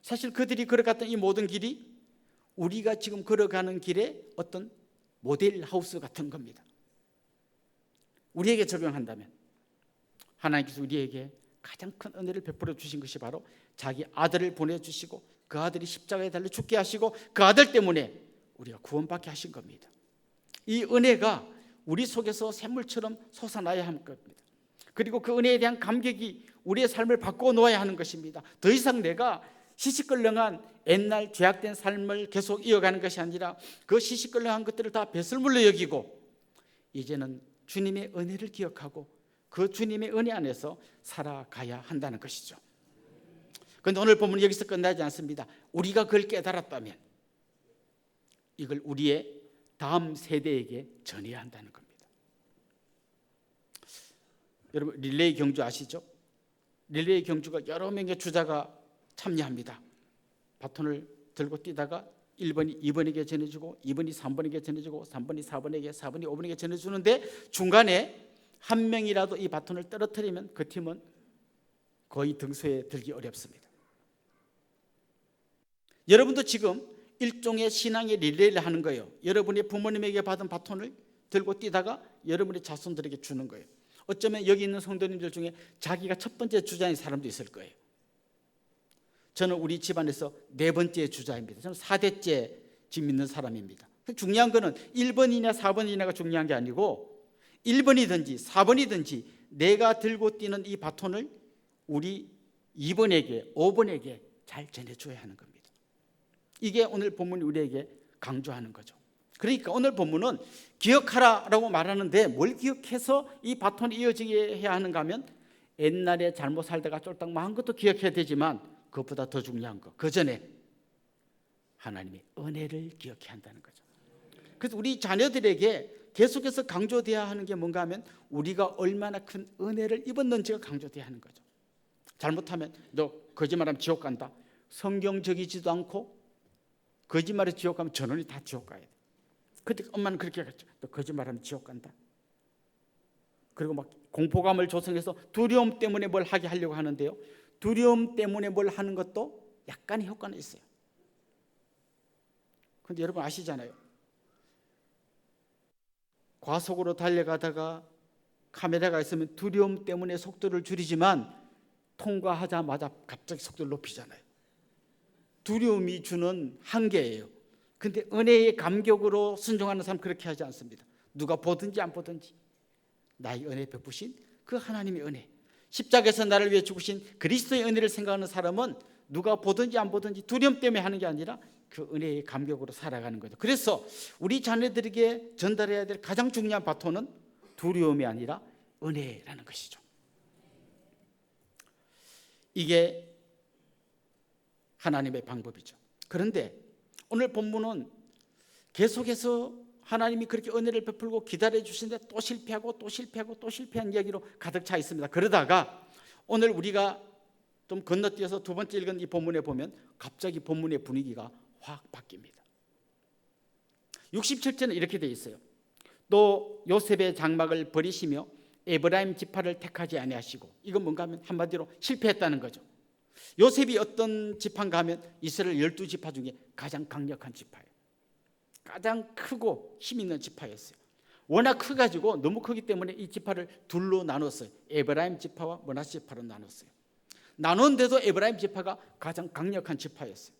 사실 그들이 걸어갔던 이 모든 길이 우리가 지금 걸어가는 길에 어떤 모델 하우스 같은 겁니다. 우리에게 적용한다면 하나님께서 우리에게 가장 큰 은혜를 베풀어 주신 것이 바로 자기 아들을 보내주시고 그 아들이 십자가에 달려 죽게 하시고 그 아들 때문에 우리가 구원받게 하신 겁니다. 이 은혜가 우리 속에서 샘물처럼 솟아나야 하는 겁니다. 그리고 그 은혜에 대한 감격이 우리의 삶을 바꾸어 놓아야 하는 것입니다. 더 이상 내가 시시껄렁한 옛날 죄악된 삶을 계속 이어가는 것이 아니라 그 시시껄렁한 것들을 다 배설물로 여기고 이제는 주님의 은혜를 기억하고 그 주님의 은혜 안에서 살아가야 한다는 것이죠. 그런데 오늘 본문은 여기서 끝나지 않습니다. 우리가 그걸 깨달았다면 이걸 우리의 다음 세대에게 전해야 한다는 겁니다. 여러분, 릴레이 경주 아시죠? 릴레이 경주가 여러 명의 주자가 참여합니다. 바톤을 들고 뛰다가 1번이 2번에게 전해주고 2번이 3번에게 전해주고 3번이 4번에게 4번이 5번에게 전해주는데 중간에 한 명이라도 이 바톤을 떨어뜨리면 그 팀은 거의 등수에 들기 어렵습니다. 여러분도 지금 일종의 신앙의 릴레이를 하는 거예요. 여러분이 부모님에게 받은 바톤을 들고 뛰다가 여러분의 자손들에게 주는 거예요. 어쩌면 여기 있는 성도님들 중에 자기가 첫 번째 주자인 사람도 있을 거예요. 저는 우리 집안에서 4번째 주자입니다. 저는 4대째 지금 있는 사람입니다. 중요한 거는 1번이냐 4번이냐가 중요한 게 아니고 1번이든지 4번이든지 내가 들고 뛰는 이 바톤을 우리 2번에게 5번에게 잘 전해줘야 하는 겁니다. 이게 오늘 본문이 우리에게 강조하는 거죠. 그러니까 오늘 본문은 기억하라라고 말하는데 뭘 기억해서 이 바톤이 이어지게 해야 하는가 하면 옛날에 잘못 살다가 쫄딱 망한 것도 기억해야 되지만 그것보다 더 중요한 거, 그 전에 하나님의 은혜를 기억해야 한다는 거죠. 그래서 우리 자녀들에게 계속해서 강조돼야 하는 게 뭔가 하면 우리가 얼마나 큰 은혜를 입었는지가 강조돼야 하는 거죠. 잘못하면 너 거짓말하면 지옥 간다. 성경적이지도 않고 거짓말에 지옥 가면 전원이 다 지옥 가야 돼. 그때 엄마는 그렇게 하겠죠. 너 거짓말하면 지옥 간다. 그리고 막 공포감을 조성해서 두려움 때문에 뭘 하게 하려고 하는데요. 두려움 때문에 뭘 하는 것도 약간의 효과는 있어요. 그런데 여러분 아시잖아요. 과속으로 달려가다가 카메라가 있으면 두려움 때문에 속도를 줄이지만 통과하자마자 갑자기 속도를 높이잖아요. 두려움이 주는 한계예요. 그런데 은혜의 감격으로 순종하는 사람 그렇게 하지 않습니다. 누가 보든지 안 보든지 나의 은혜 베푸신 그 하나님의 은혜, 십자가에서 나를 위해 죽으신 그리스도의 은혜를 생각하는 사람은 누가 보든지 안 보든지 두려움 때문에 하는 게 아니라 그 은혜의 감격으로 살아가는 거죠. 그래서 우리 자녀들에게 전달해야 될 가장 중요한 바톤은 두려움이 아니라 은혜라는 것이죠. 이게 하나님의 방법이죠. 그런데 오늘 본문은 계속해서 하나님이 그렇게 은혜를 베풀고 기다려 주시는데 또 실패하고 또 실패하고 또 실패한 이야기로 가득 차 있습니다. 그러다가 오늘 우리가 좀 건너뛰어서 두 번째 읽은 이 본문에 보면 갑자기 본문의 분위기가 확 바뀝니다. 67절은 이렇게 되어 있어요. 또 요셉의 장막을 버리시며 에브라임 지파를 택하지 아니하시고, 이건 뭔가 하면 한마디로 실패했다는 거죠. 요셉이 어떤 지파인가 하면 이스라엘 12지파 중에 가장 강력한 지파예요. 가장 크고 힘 있는 지파였어요. 워낙 커가지고 너무 크기 때문에 이 지파를 둘로 나눴어요. 에브라임 지파와 므낫세 지파로 나눴어요. 나눴는데도 에브라임 지파가 가장 강력한 지파였어요.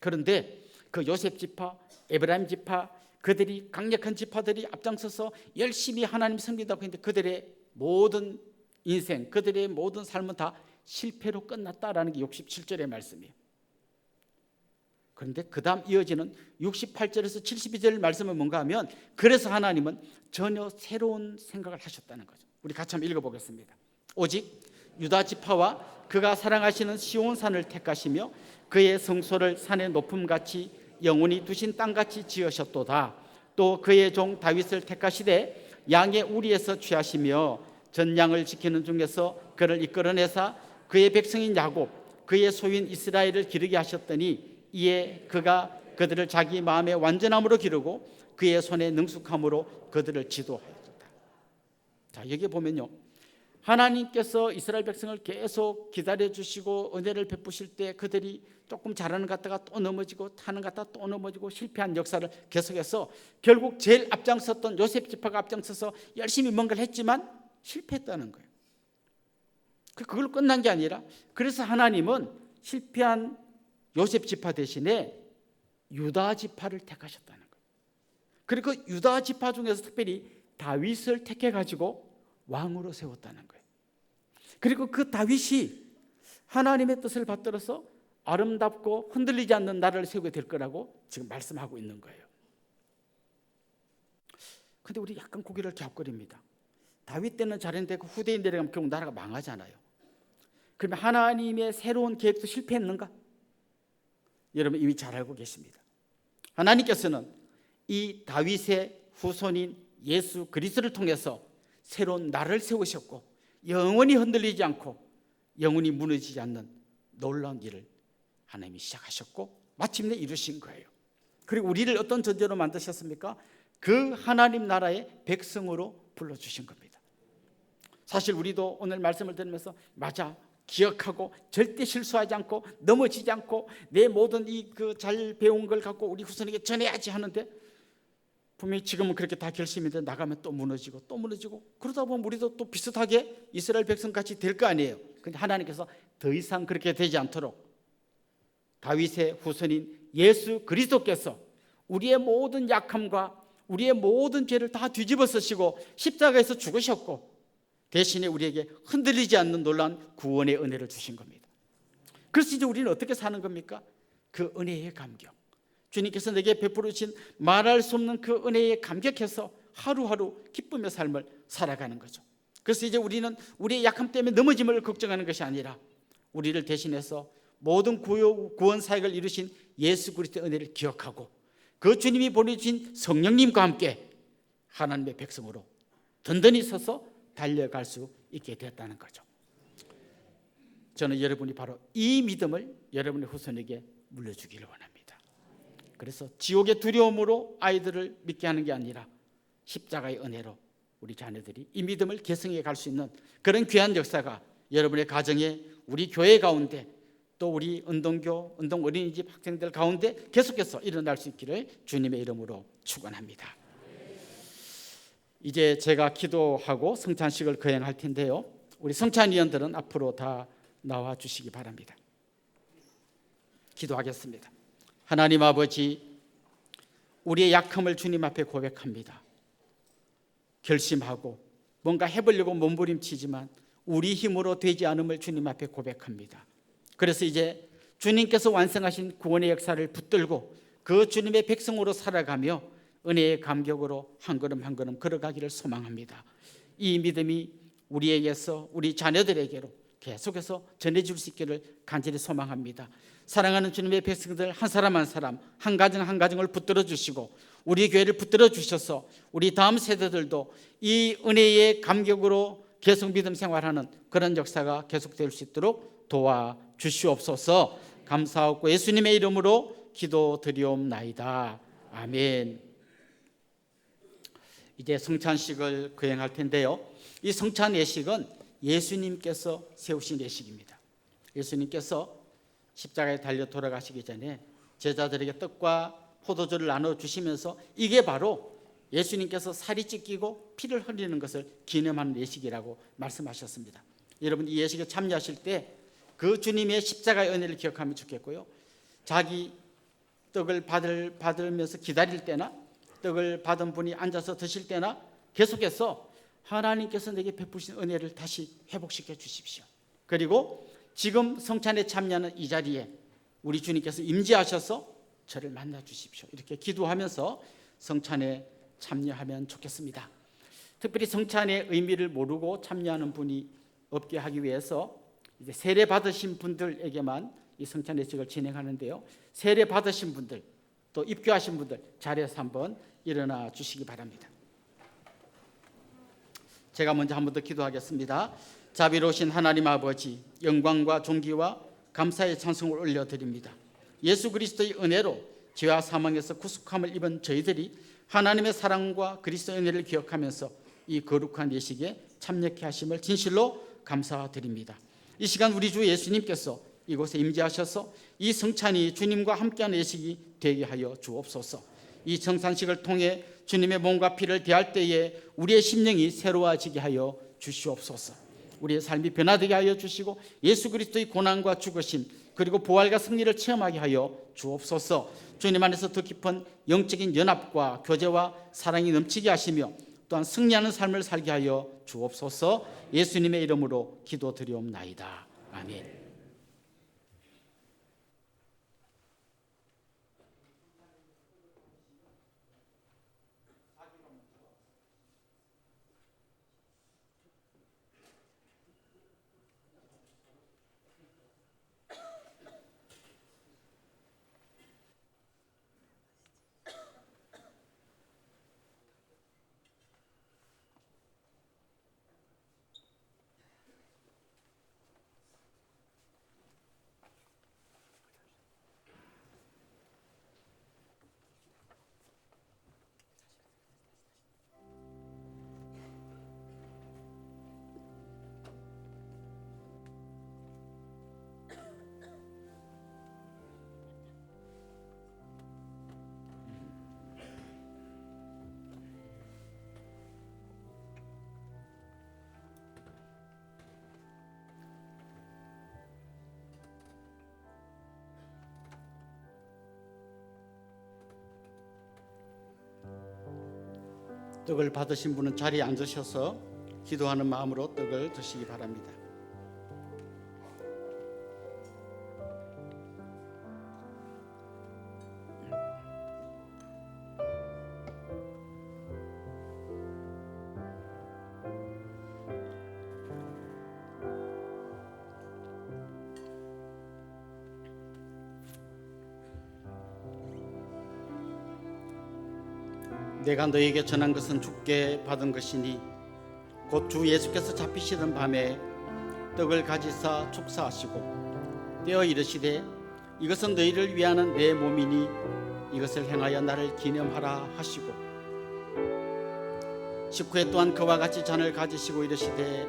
그런데 그 요셉 지파, 에브라임 지파, 그들이 강력한 지파들이 앞장서서 열심히 하나님 섬긴다고 했는데 그들의 모든 인생, 그들의 모든 삶은 다 실패로 끝났다라는 게 67절의 말씀이에요. 그런데 그 다음 이어지는 68절에서 72절 말씀은 뭔가 하면, 그래서 하나님은 전혀 새로운 생각을 하셨다는 거죠. 우리 같이 한번 읽어보겠습니다. 오직 유다 지파와 그가 사랑하시는 시온산을 택하시며 그의 성소를 산의 높음같이 영원히 두신 땅같이 지으셨도다. 또 그의 종 다윗을 택하시되 양의 우리에서 취하시며 전양을 지키는 중에서 그를 이끌어내사 그의 백성인 야곱, 그의 소유인 이스라엘을 기르게 하셨더니 이에 그가 그들을 자기 마음의 완전함으로 기르고 그의 손의 능숙함으로 그들을 지도하였다. 자, 여기 보면요, 하나님께서 이스라엘 백성을 계속 기다려주시고 은혜를 베푸실 때 그들이 조금 잘하는 것 같다가 또 넘어지고, 타는 것 같다가 또 넘어지고 실패한 역사를 계속해서 결국 제일 앞장섰던 요셉 지파가 앞장서서 열심히 뭔가를 했지만 실패했다는 거예요. 그걸로 끝난 게 아니라, 그래서 하나님은 실패한 요셉 지파 대신에 유다 지파를 택하셨다는 거예요. 그리고 그 유다 지파 중에서 특별히 다윗을 택해가지고 왕으로 세웠다는 거예요. 그리고 그 다윗이 하나님의 뜻을 받들어서 아름답고 흔들리지 않는 나라를 세우게 될 거라고 지금 말씀하고 있는 거예요. 근데 우리 약간 고개를 갸웃거립니다. 다윗 때는 잘했는데 그 후대인 내려가면 결국 나라가 망하잖아요. 그러면 하나님의 새로운 계획도 실패했는가? 여러분 이미 잘 알고 계십니다. 하나님께서는 이 다윗의 후손인 예수 그리스도를 통해서 새로운 나라를 세우셨고, 영원히 흔들리지 않고 영원히 무너지지 않는 놀라운 일을 하나님이 시작하셨고 마침내 이루신 거예요. 그리고 우리를 어떤 존재로 만드셨습니까? 그 하나님 나라의 백성으로 불러주신 겁니다. 사실 우리도 오늘 말씀을 들으면서 맞아, 기억하고 절대 실수하지 않고 넘어지지 않고 내 모든 이 그 잘 배운 걸 갖고 우리 후손에게 전해야지 하는데, 분명히 지금은 그렇게 다 결심인데 나가면 또 무너지고 또 무너지고, 그러다 보면 우리도 또 비슷하게 이스라엘 백성같이 될 거 아니에요. 근데 하나님께서 더 이상 그렇게 되지 않도록 다윗의 후손인 예수 그리스도께서 우리의 모든 약함과 우리의 모든 죄를 다 뒤집어 쓰시고 십자가에서 죽으셨고, 대신에 우리에게 흔들리지 않는 놀라운 구원의 은혜를 주신 겁니다. 그래서 이제 우리는 어떻게 사는 겁니까? 그 은혜의 감격, 주님께서 내게 베풀어 주신 말할 수 없는 그 은혜에 감격해서 하루하루 기쁨의 삶을 살아가는 거죠. 그래서 이제 우리는 우리의 약함 때문에 넘어짐을 걱정하는 것이 아니라, 우리를 대신해서 모든 구원 사역을 이루신 예수 그리스도의 은혜를 기억하고 그 주님이 보내주신 성령님과 함께 하나님의 백성으로 든든히 서서 달려갈 수 있게 됐다는 거죠. 저는 여러분이 바로 이 믿음을 여러분의 후손에게 물려주기를 원합니다. 그래서 지옥의 두려움으로 아이들을 믿게 하는 게 아니라 십자가의 은혜로 우리 자녀들이 이 믿음을 계승해 갈 수 있는 그런 귀한 역사가 여러분의 가정에, 우리 교회 가운데, 또 우리 운동 어린이집 학생들 가운데 계속해서 일어날 수 있기를 주님의 이름으로 축원합니다. 이제 제가 기도하고 성찬식을 거행할 텐데요, 우리 성찬위원들은 앞으로 다 나와 주시기 바랍니다. 기도하겠습니다. 하나님 아버지, 우리의 약함을 주님 앞에 고백합니다. 결심하고 뭔가 해보려고 몸부림치지만 우리 힘으로 되지 않음을 주님 앞에 고백합니다. 그래서 이제 주님께서 완성하신 구원의 역사를 붙들고 그 주님의 백성으로 살아가며 은혜의 감격으로 한 걸음 한 걸음 걸어가기를 소망합니다. 이 믿음이 우리에게서 우리 자녀들에게로 계속해서 전해줄 수 있기를 간절히 소망합니다. 사랑하는 주님의 백성들 한 사람 한 사람, 한 가정 한 가정을 붙들어 주시고 우리 교회를 붙들어 주셔서 우리 다음 세대들도 이 은혜의 감격으로 계속 믿음 생활하는 그런 역사가 계속될 수 있도록 도와주시옵소서. 감사하고 예수님의 이름으로 기도드리옵나이다. 아멘. 이제 성찬식을 거행할 텐데요, 이 성찬 예식은 예수님께서 세우신 예식입니다. 예수님께서 십자가에 달려 돌아가시기 전에 제자들에게 떡과 포도주를 나눠주시면서 이게 바로 예수님께서 살이 찢기고 피를 흘리는 것을 기념하는 예식이라고 말씀하셨습니다. 여러분, 이 예식에 참여하실 때 그 주님의 십자가의 은혜를 기억하면 좋겠고요, 자기 떡을 받으면서 기다릴 때나 떡을 받은 분이 앉아서 드실 때나 계속해서 하나님께서 내게 베푸신 은혜를 다시 회복시켜 주십시오. 그리고 지금 성찬에 참여하는 이 자리에 우리 주님께서 임재하셔서 저를 만나 주십시오. 이렇게 기도하면서 성찬에 참여하면 좋겠습니다. 특별히 성찬의 의미를 모르고 참여하는 분이 없게 하기 위해서 이제 세례 받으신 분들에게만 이 성찬 예식을 진행하는데요, 세례 받으신 분들 또 입교하신 분들 자리에서 한번 일어나 주시기 바랍니다. 제가 먼저 한 번 더 기도하겠습니다. 자비로우신 하나님 아버지, 영광과 존귀와 감사의 찬송을 올려드립니다. 예수 그리스도의 은혜로 죄와 사망에서 구속함을 입은 저희들이 하나님의 사랑과 그리스도의 은혜를 기억하면서 이 거룩한 예식에 참여케 하심을 진실로 감사드립니다. 이 시간 우리 주 예수님께서 이곳에 임재하셔서 이 성찬이 주님과 함께하는 예식이 되게 하여 주옵소서. 이 성찬식을 통해 주님의 몸과 피를 대할 때에 우리의 심령이 새로워지게 하여 주시옵소서. 우리의 삶이 변화되게 하여 주시고 예수 그리스도의 고난과 죽으심 그리고 부활과 승리를 체험하게 하여 주옵소서. 주님 안에서 더 깊은 영적인 연합과 교제와 사랑이 넘치게 하시며 또한 승리하는 삶을 살게 하여 주옵소서. 예수님의 이름으로 기도드리옵나이다. 아멘. 떡을 받으신 분은 자리에 앉으셔서 기도하는 마음으로 떡을 드시기 바랍니다. 내가 너에게 전한 것은 주께 받은 것이니 곧 주 예수께서 잡히시던 밤에 떡을 가지사 축사하시고 떼어 이르시되 이것은 너희를 위하는 내 몸이니 이것을 행하여 나를 기념하라 하시고 식후에 또한 그와 같이 잔을 가지시고 이르시되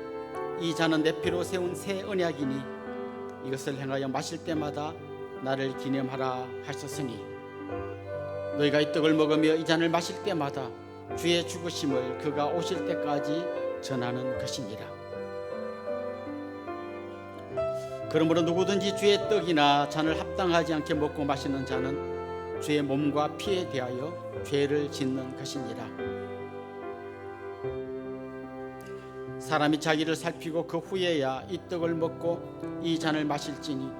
이 잔은 내 피로 세운 새 언약이니 이것을 행하여 마실 때마다 나를 기념하라 하셨으니 너희가 이 떡을 먹으며 이 잔을 마실 때마다 주의 죽으심을 그가 오실 때까지 전하는 것이니라. 그러므로 누구든지 주의 떡이나 잔을 합당하지 않게 먹고 마시는 자는 주의 몸과 피에 대하여 죄를 짓는 것이니라. 사람이 자기를 살피고 그 후에야 이 떡을 먹고 이 잔을 마실지니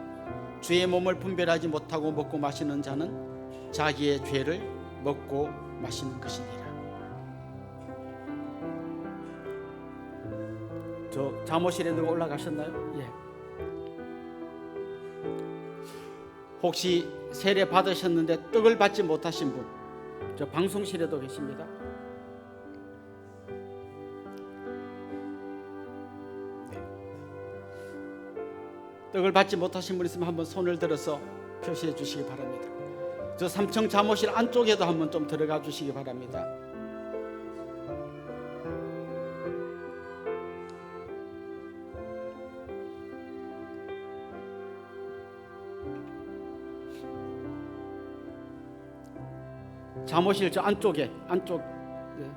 주의 몸을 분별하지 못하고 먹고 마시는 자는 자기의 죄를 먹고 마시는 것이니라. 저 잠옷실에 누가 올라가셨나요? 예. 혹시 세례 받으셨는데 떡을 받지 못하신 분, 저 방송실에도 계십니다. 떡을 받지 못하신 분 있으면 한번 손을 들어서 표시해 주시기 바랍니다. 저 3층 잠옷실 안쪽에도 한번 좀 들어가 주시기 바랍니다. 잠옷실 저 안쪽에 안쪽. 네.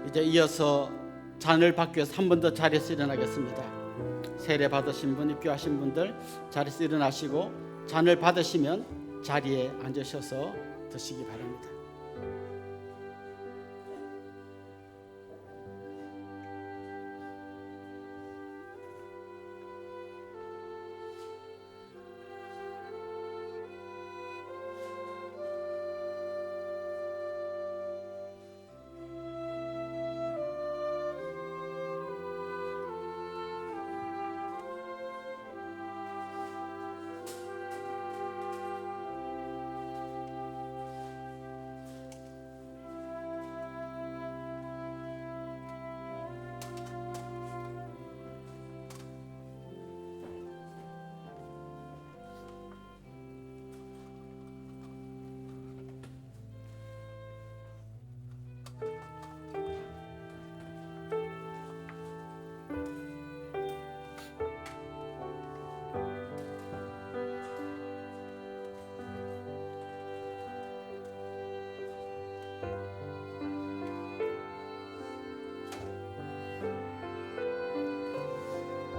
이제 이어서 잔을 받기 위해서 한 번 더 자리에서 일어나겠습니다. 세례 받으신 분, 입교하신 분들 자리에서 일어나시고 잔을 받으시면 자리에 앉으셔서 드시기 바랍니다.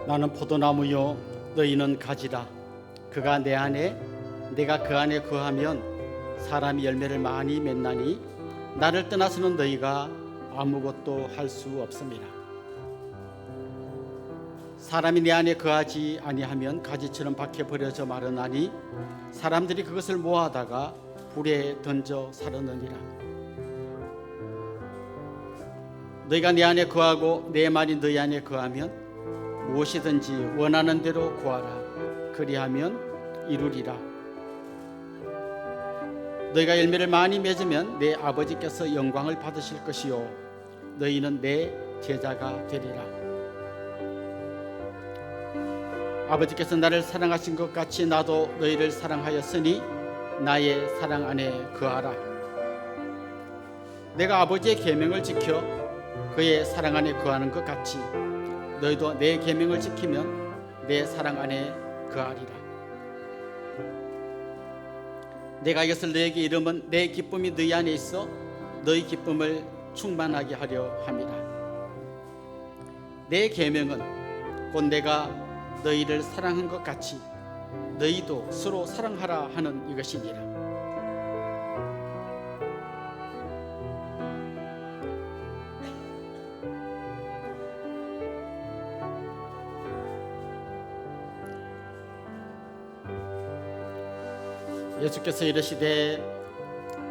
나는 포도나무요 너희는 가지라. 그가 내 안에 내가 그 안에 거하면 사람이 열매를 많이 맺나니 나를 떠나서는 너희가 아무것도 할 수 없습니다. 사람이 내 안에 거하지 아니하면 가지처럼 밖에 버려져 마르나니 사람들이 그것을 모아다가 불에 던져 사르느니라. 너희가 내 안에 거하고 내 말이 너희 안에 거하면 무엇이든지 원하는 대로 구하라. 그리하면 이루리라. 너희가 열매를 많이 맺으면 내 아버지께서 영광을 받으실 것이요 너희는 내 제자가 되리라. 아버지께서 나를 사랑하신 것 같이 나도 너희를 사랑하였으니 나의 사랑 안에 거하라. 내가 아버지의 계명을 지켜 그의 사랑 안에 거하는 것 같이 너희도 내 계명을 지키면 내 사랑 안에 거하리라. 내가 이것을 너에게 이름은 내 기쁨이 너희 안에 있어 너희 기쁨을 충만하게 하려 함이라. 내 계명은 곧 내가 너희를 사랑한 것 같이 너희도 서로 사랑하라 하는 이것이니라. 예수께서 이르시되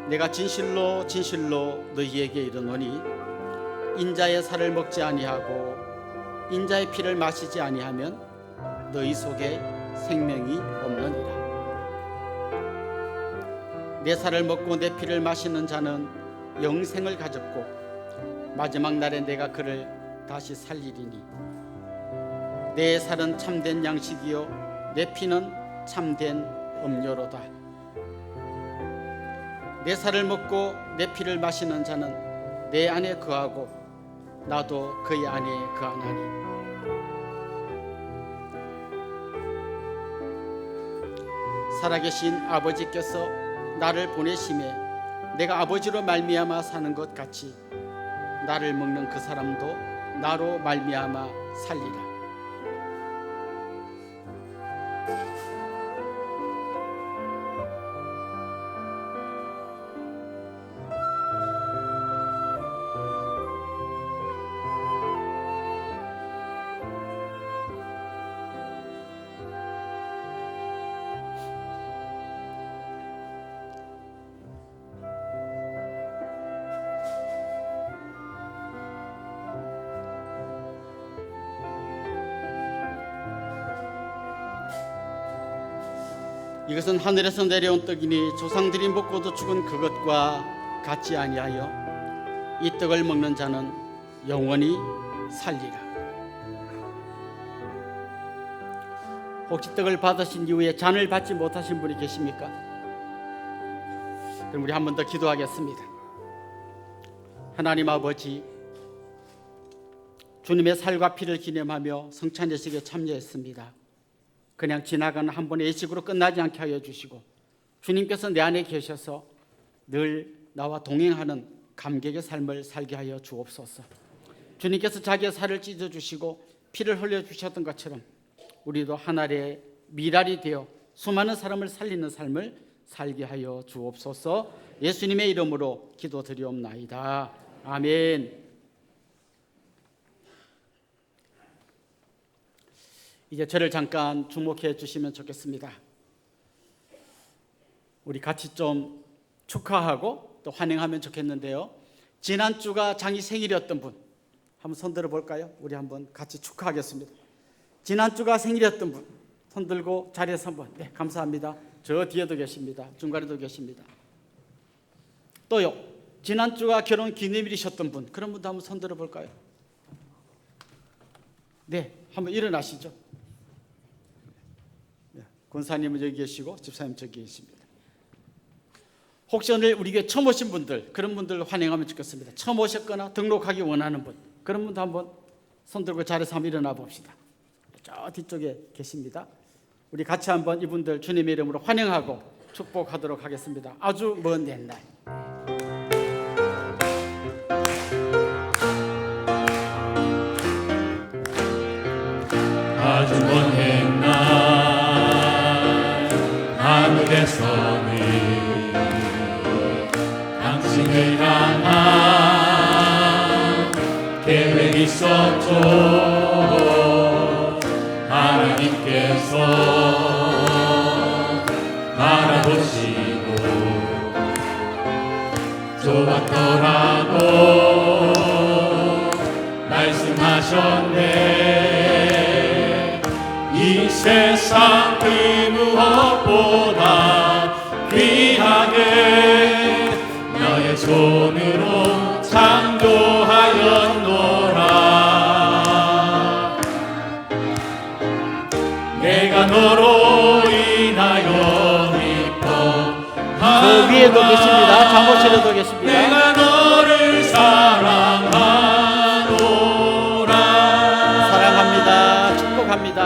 내가 진실로 진실로 너희에게 이르노니 인자의 살을 먹지 아니하고 인자의 피를 마시지 아니하면 너희 속에 생명이 없느니라. 내 살을 먹고 내 피를 마시는 자는 영생을 가졌고 마지막 날에 내가 그를 다시 살리리니 내 살은 참된 양식이요 내 피는 참된 음료로다. 내 살을 먹고 내 피를 마시는 자는 내 안에 거하고 나도 그의 안에 거하나니 살아계신 아버지께서 나를 보내심에 내가 아버지로 말미암아 사는 것 같이 나를 먹는 그 사람도 나로 말미암아 살리라. 이것은 하늘에서 내려온 떡이니 조상들이 먹고도 죽은 그것과 같지 아니하여 이 떡을 먹는 자는 영원히 살리라. 혹시 떡을 받으신 이후에 잔을 받지 못하신 분이 계십니까? 그럼 우리 한 번 더 기도하겠습니다. 하나님 아버지, 주님의 살과 피를 기념하며 성찬 예식에 참여했습니다. 그냥 지나가는 한 번의 예식으로 끝나지 않게 하여 주시고, 주님께서 내 안에 계셔서 늘 나와 동행하는 감격의 삶을 살게 하여 주옵소서. 주님께서 자기의 살을 찢어주시고 피를 흘려주셨던 것처럼 우리도 하나의 미랄이 되어 수많은 사람을 살리는 삶을 살게 하여 주옵소서. 예수님의 이름으로 기도드리옵나이다. 아멘. 이제 저를 잠깐 주목해 주시면 좋겠습니다. 우리 같이 좀 축하하고 또 환영하면 좋겠는데요. 지난주가 장이 생일이었던 분 한번 손 들어 볼까요? 우리 한번 같이 축하하겠습니다. 지난주가 생일이었던 분 손 들고 자리에서 한번. 네, 감사합니다. 저 뒤에도 계십니다. 중간에도 계십니다. 또요, 지난주가 결혼 기념일이셨던 분, 그런 분도 한번 손 들어 볼까요? 네, 한번 일어나시죠. 네, 권사님은 여기 계시고 집사님 저기 계십니다. 혹시 오늘 우리 교회 처음 오신 분들, 그런 분들 환영하면 좋겠습니다. 처음 오셨거나 등록하기 원하는 분, 그런 분도 한번 손 들고 자리에서 한번 일어나 봅시다. 저 뒤쪽에 계십니다. 우리 같이 한번 이분들 주님의 이름으로 환영하고 축복하도록 하겠습니다. 아주 먼 옛날. 아주 먼 옛날 하늘에서는 당신을 향한 계획이 있었죠. 하나님께서 바라보시고 좋았더라고 말씀하셨네. 이 세상 그 무엇보다 귀하게 너의 손으로 창조하였노라. 내가 너로 인하여 기뻐. 저 위에도 계십니다. 잠옷실에도 계십니다. 내가 너를 사랑하노라. 사랑합니다. 축복합니다.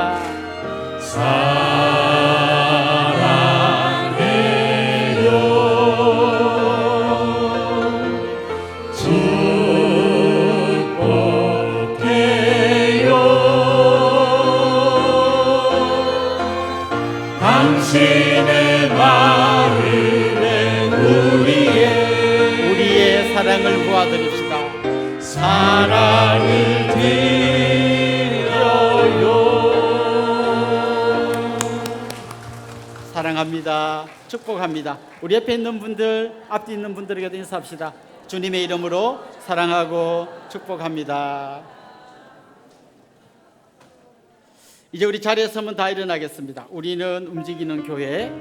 당신의 마음에 우리의 사랑을 모아드립시다. 사랑을 드려요. 사랑합니다. 축복합니다. 우리 옆에 있는 분들, 앞뒤 있는 분들에게도 인사합시다. 주님의 이름으로 사랑하고 축복합니다. 이제 우리 자리에 서면 다 일어나겠습니다. 우리는 움직이는 교회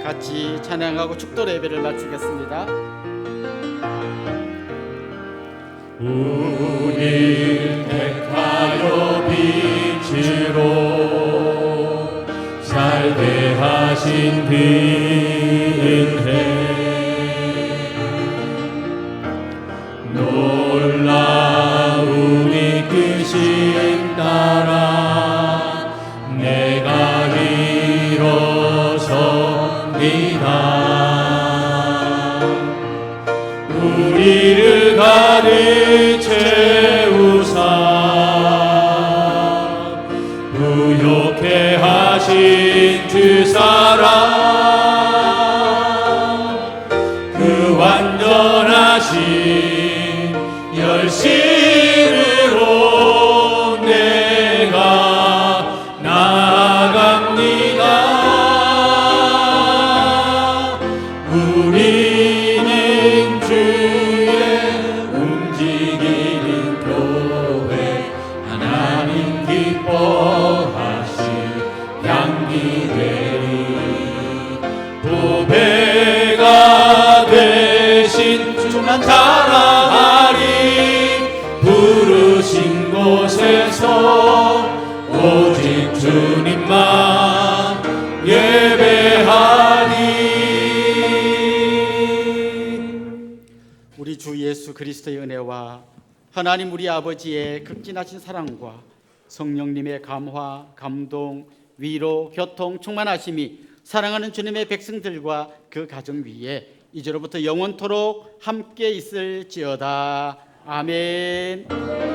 같이 찬양하고 축도 예배를 마치겠습니다. 우리 택하여 빛으로 살게 하신 그 은혜 놀라운 이끄심 따라 내가 일어섭니다. 우리를 가득 채우사 부욕해 하신 두 사랑 그 완전하신 열심으로 내가 나아갑니다. 우리는 주의 움직이는 교회 하나님 기뻐하실 향기 되리. 예수님만 예배하리. 우리 주 예수 그리스도의 은혜와 하나님 우리 아버지의 극진하신 사랑과 성령님의 감화, 감동, 위로, 교통, 충만하심이 사랑하는 주님의 백성들과 그 가정 위에 이제로부터 영원토록 함께 있을지어다. 아멘.